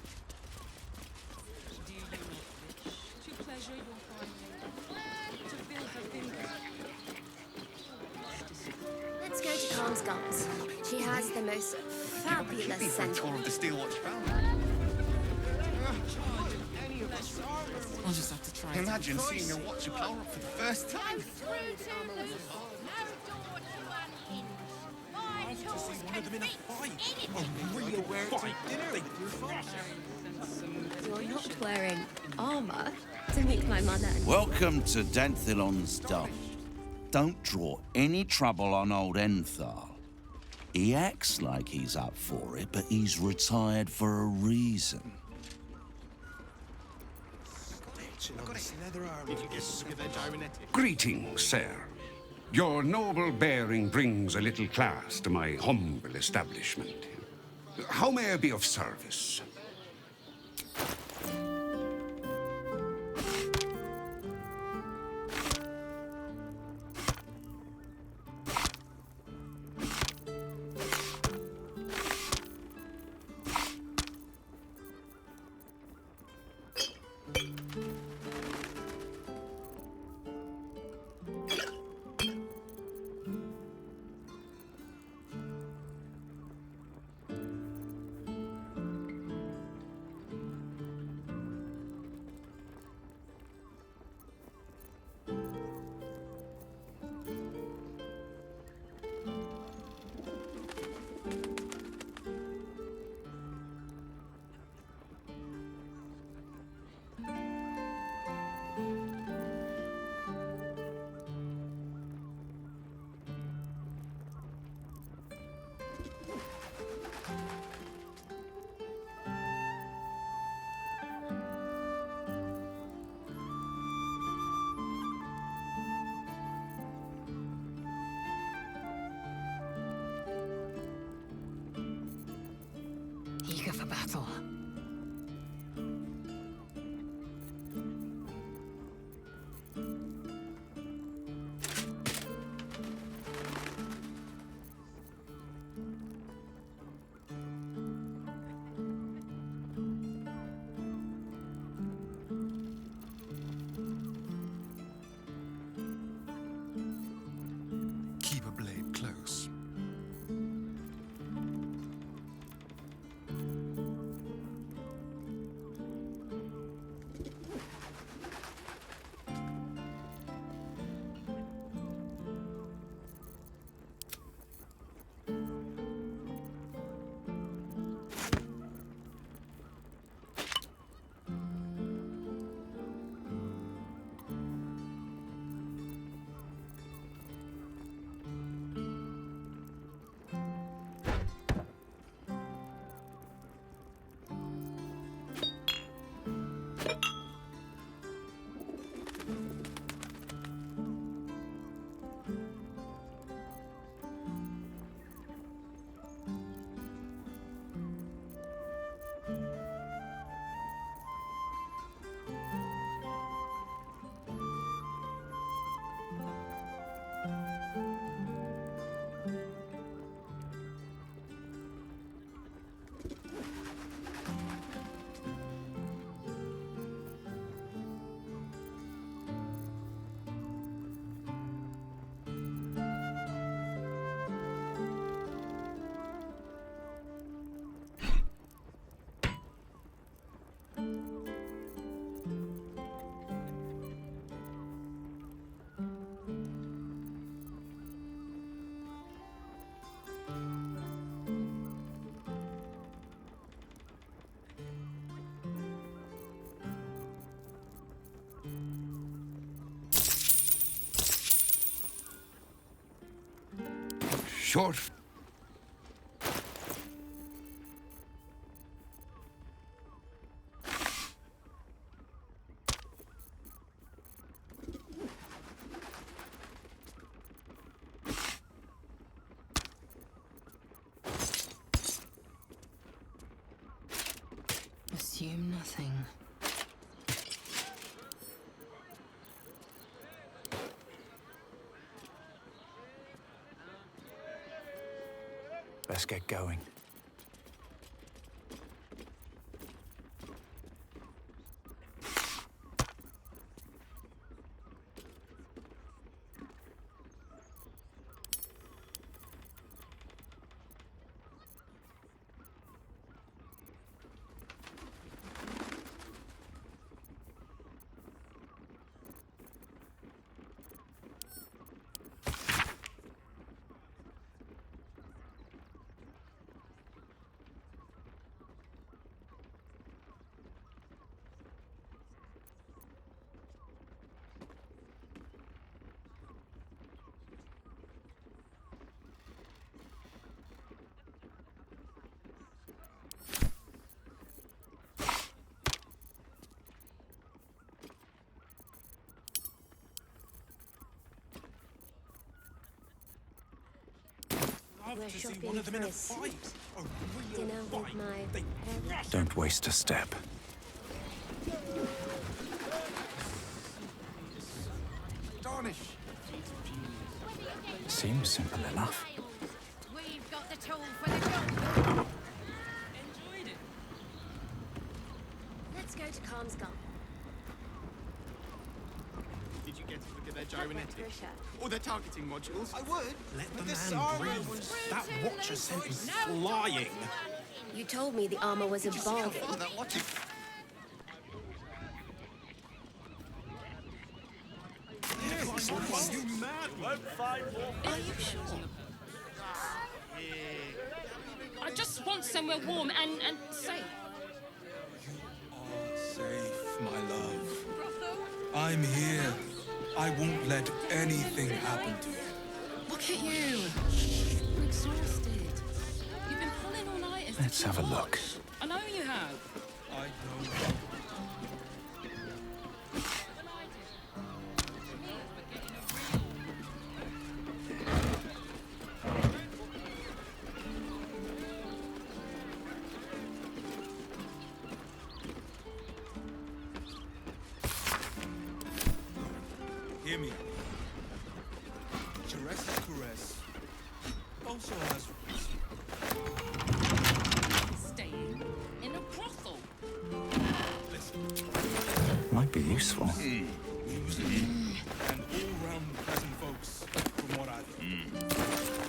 Do you not wish to pleasure your fine lady? To fill her fingers? Let's go to Calm's Gums. She has the most fabulous for a scent. tour of the steel watch foundry. I'll just have to try. Imagine seeing your watch you power up for the first time. You're not wearing armor to meet my mother and Welcome to Danthilon's Dump. Don't draw any trouble on old Enthal. He acts like he's up for it, but he's retired for a reason. Greetings, sir. Your noble bearing brings a little class to my humble establishment. How may I be of service? Eager for battle. Your Assume nothing. Let's get going. We're shopping for a suit. Dinner with my parents. Don't waste a step. Seems simple enough. We've got the tool for the job. Enjoyed it. Let's go to Calm's Gulch. Did you get to look at their gyronetic? Russia. Or their targeting modules? I would. Let the man breathe. That watcher sent him flying. You told me the armor was a bargain. That watcher. You mad? Won't find more. Are you sure? I just want somewhere warm and safe. Safe, my love. I'm here. I won't let anything happen to you. Look at you. You're exhausted. You've been pulling all night. Let's have a look. I know you have. I know. Hear me. Sharess's also has Staying in a brothel. Might be useful. and all-round pleasant folks, from what I've heard.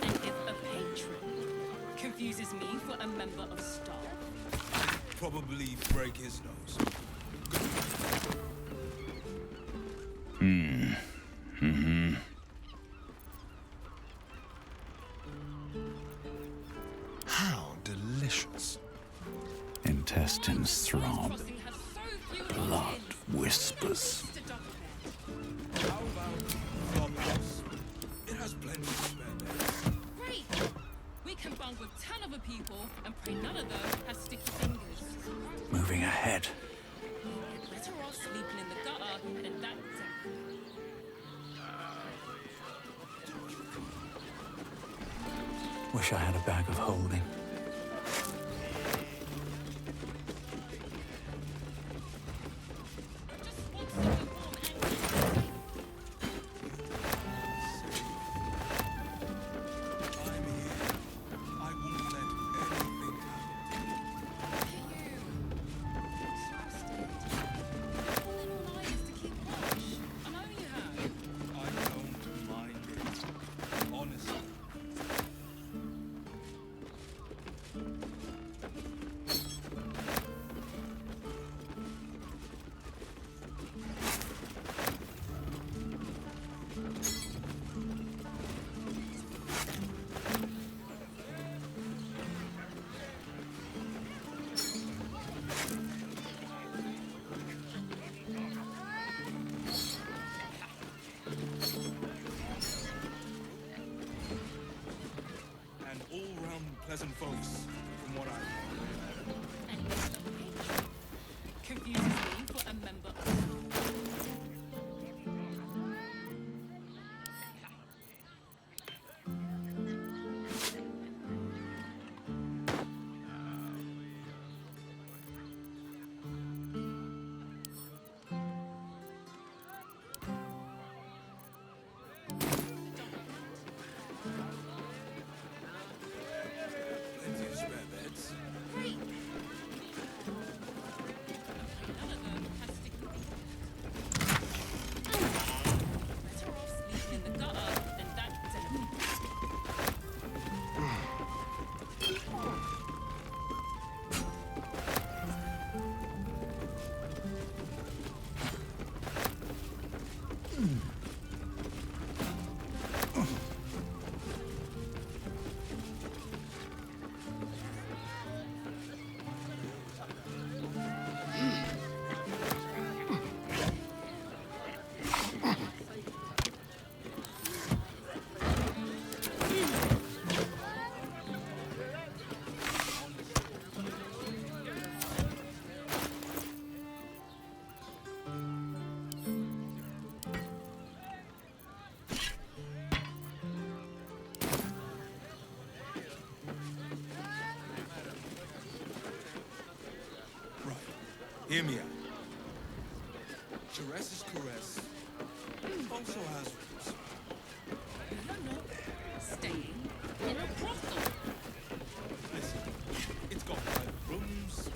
And if a patron confuses me for a member of staff, Probably break his nose. How delicious. Intestines throb. Blood whispers. How about Dobless? It has plenty of spare days. great. We can bond with 10 other people and pray none of them has sticky fingers. Moving ahead. You're better off sleeping in the gutter than that. Wish I had a bag of holding. pleasant folks, from what I... Confuses me for a member of... Hear me out. Sharass's caress also has roots. Staying in a brothel. Listen, it's got private rooms,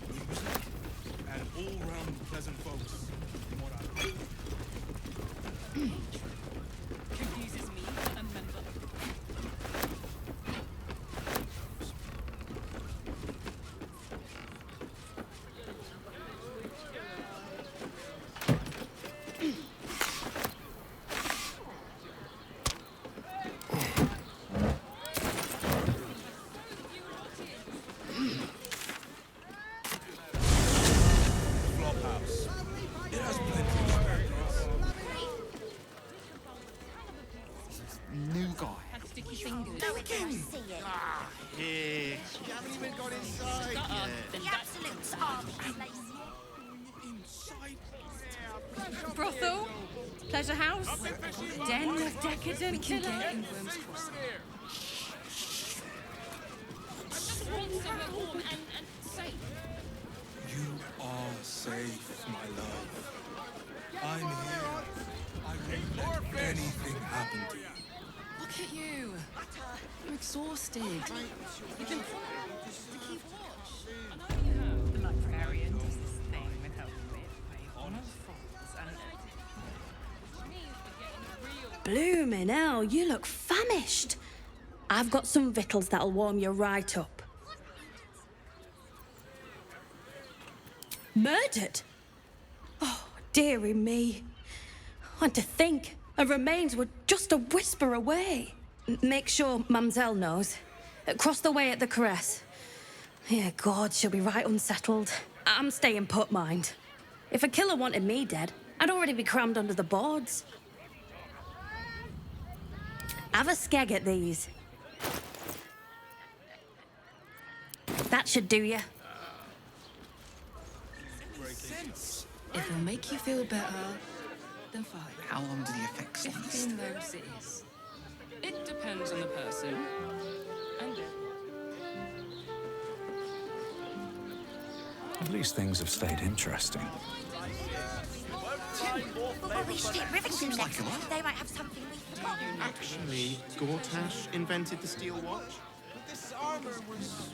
music, and all-round pleasant folks, from what I heard. Confuses me for a member of... Here. You haven't even got inside yet. The absolutes are lazy. Brothel? Pleasure house? Den of decadent killer? You are safe, my love. I'm here. I won't let anything happen to you. Look at you. You're exhausted. You've been to keep watch. The librarian does this thing with her wit, they honour falls and... Bloomin' hell, you look famished. I've got some victuals that'll warm you right up. Murdered? Oh, dearie me. And to think her remains were just a whisper away. Make sure Mamselle knows. Across the way at the caress. Yeah, God, she'll be right unsettled. I'm staying put, mind. If a killer wanted me dead, I'd already be crammed under the boards. Have a skeg at these. That should do you. If it'll make you feel better, then fine. How long do the effects last? 15 roses. It depends on the person. And At least things have stayed interesting. Well, we should hit Rivington next. They might have something we forgot. Actually, Gortash invented the steel watch. This armor was...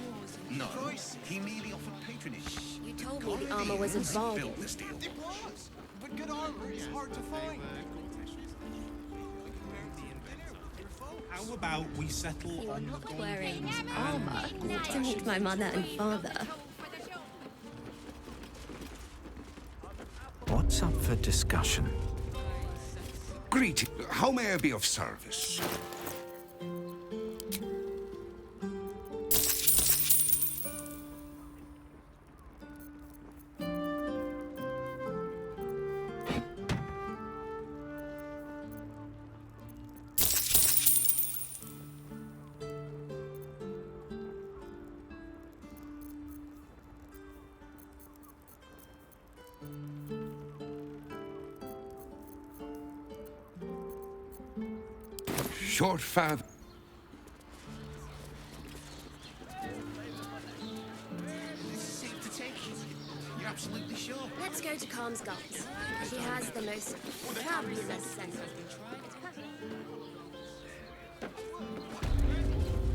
No, he merely offered patronage. You told me the armor was a bargain. It was, but good armor is hard to find. How about we settle You are on not the wearing armor to meet my mother and father. What's up for discussion? Greeting. How may I be of service? your father. Absolutely sure. Let's go to Calm's Gulls. He has the most fabulous scent.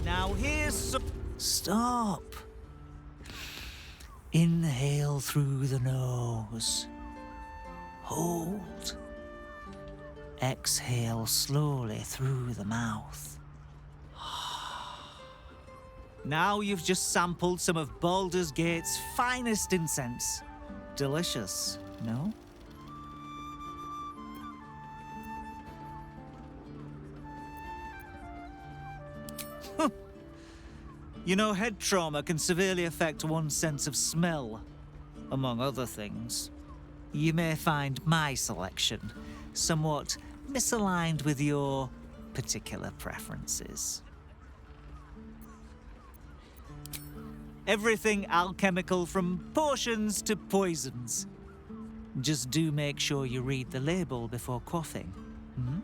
Now here's some... Stop. Inhale through the nose. Hold. Exhale slowly through the mouth. Now you've just sampled some of Baldur's Gate's finest incense. Delicious, no? You know, head trauma can severely affect one's sense of smell, among other things. You may find my selection somewhat misaligned with your particular preferences. Everything alchemical from potions to poisons. Just do make sure you read the label before quaffing. Hmm?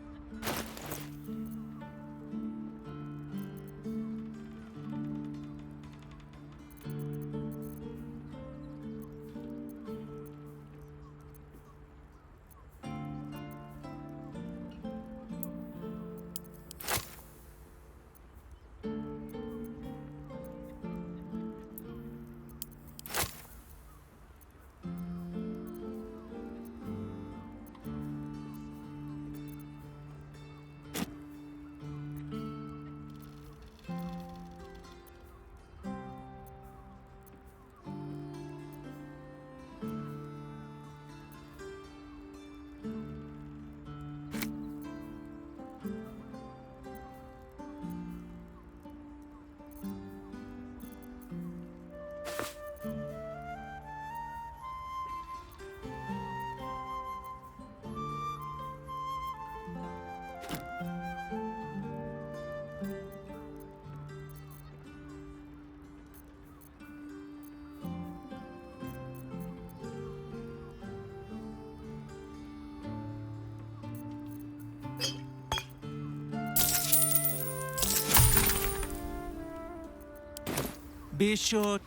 Be sure.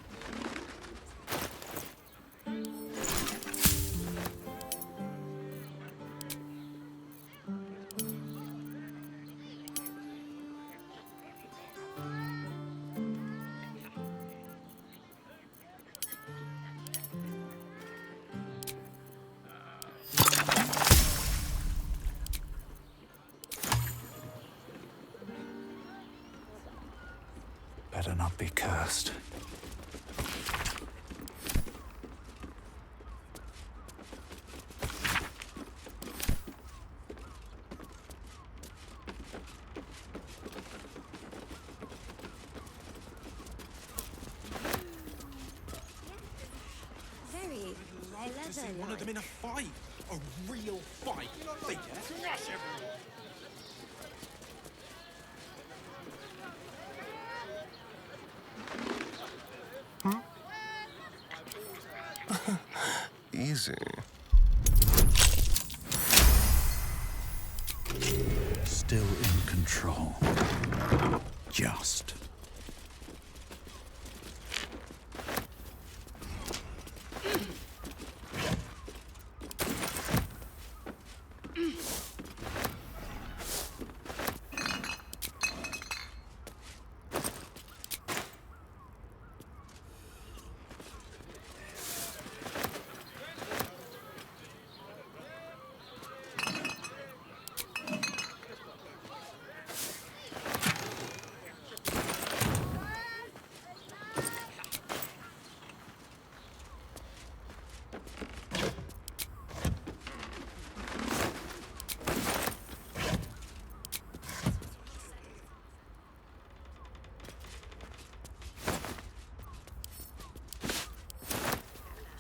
Better not be cursed. Very To see one of them in a fight. A real fight. They crush everyone. Easy. Still in control. Just.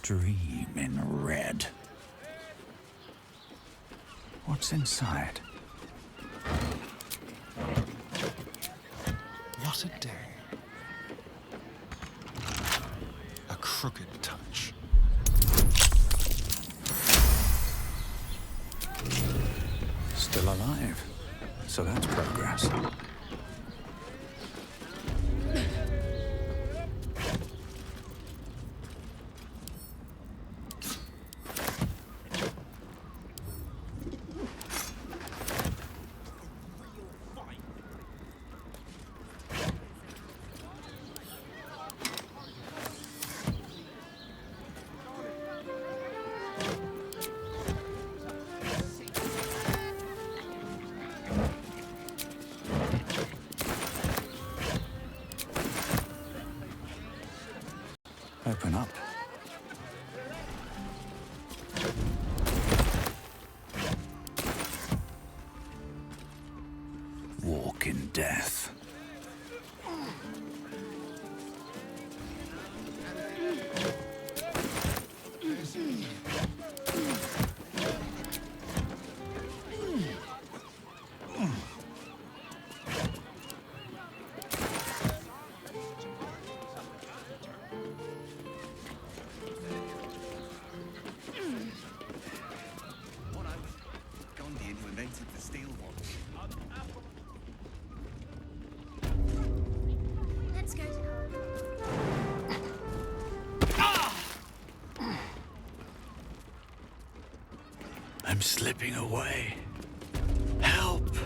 Dream in red. What's inside? What a day. A crooked touch. Still alive. So that's progress. Open up. Walk in death. Let's go to I'm slipping away. Help!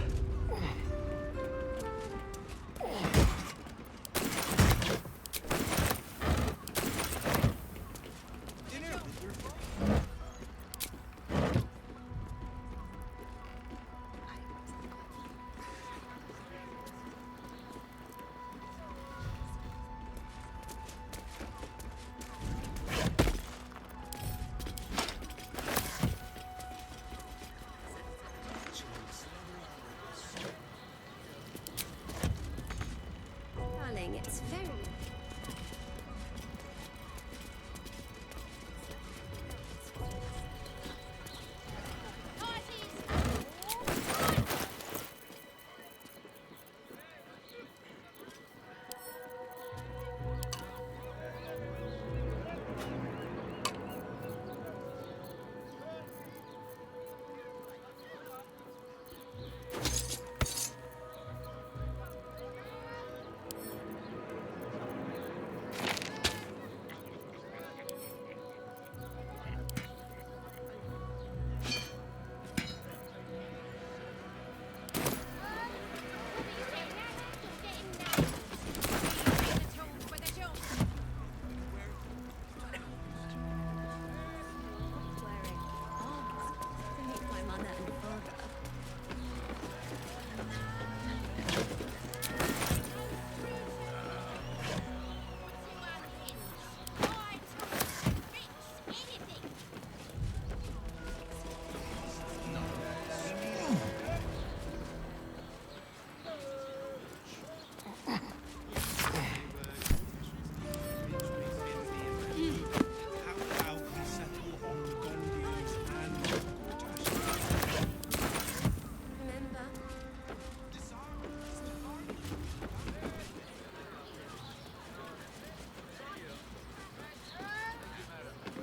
darling. It's very...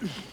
Remember?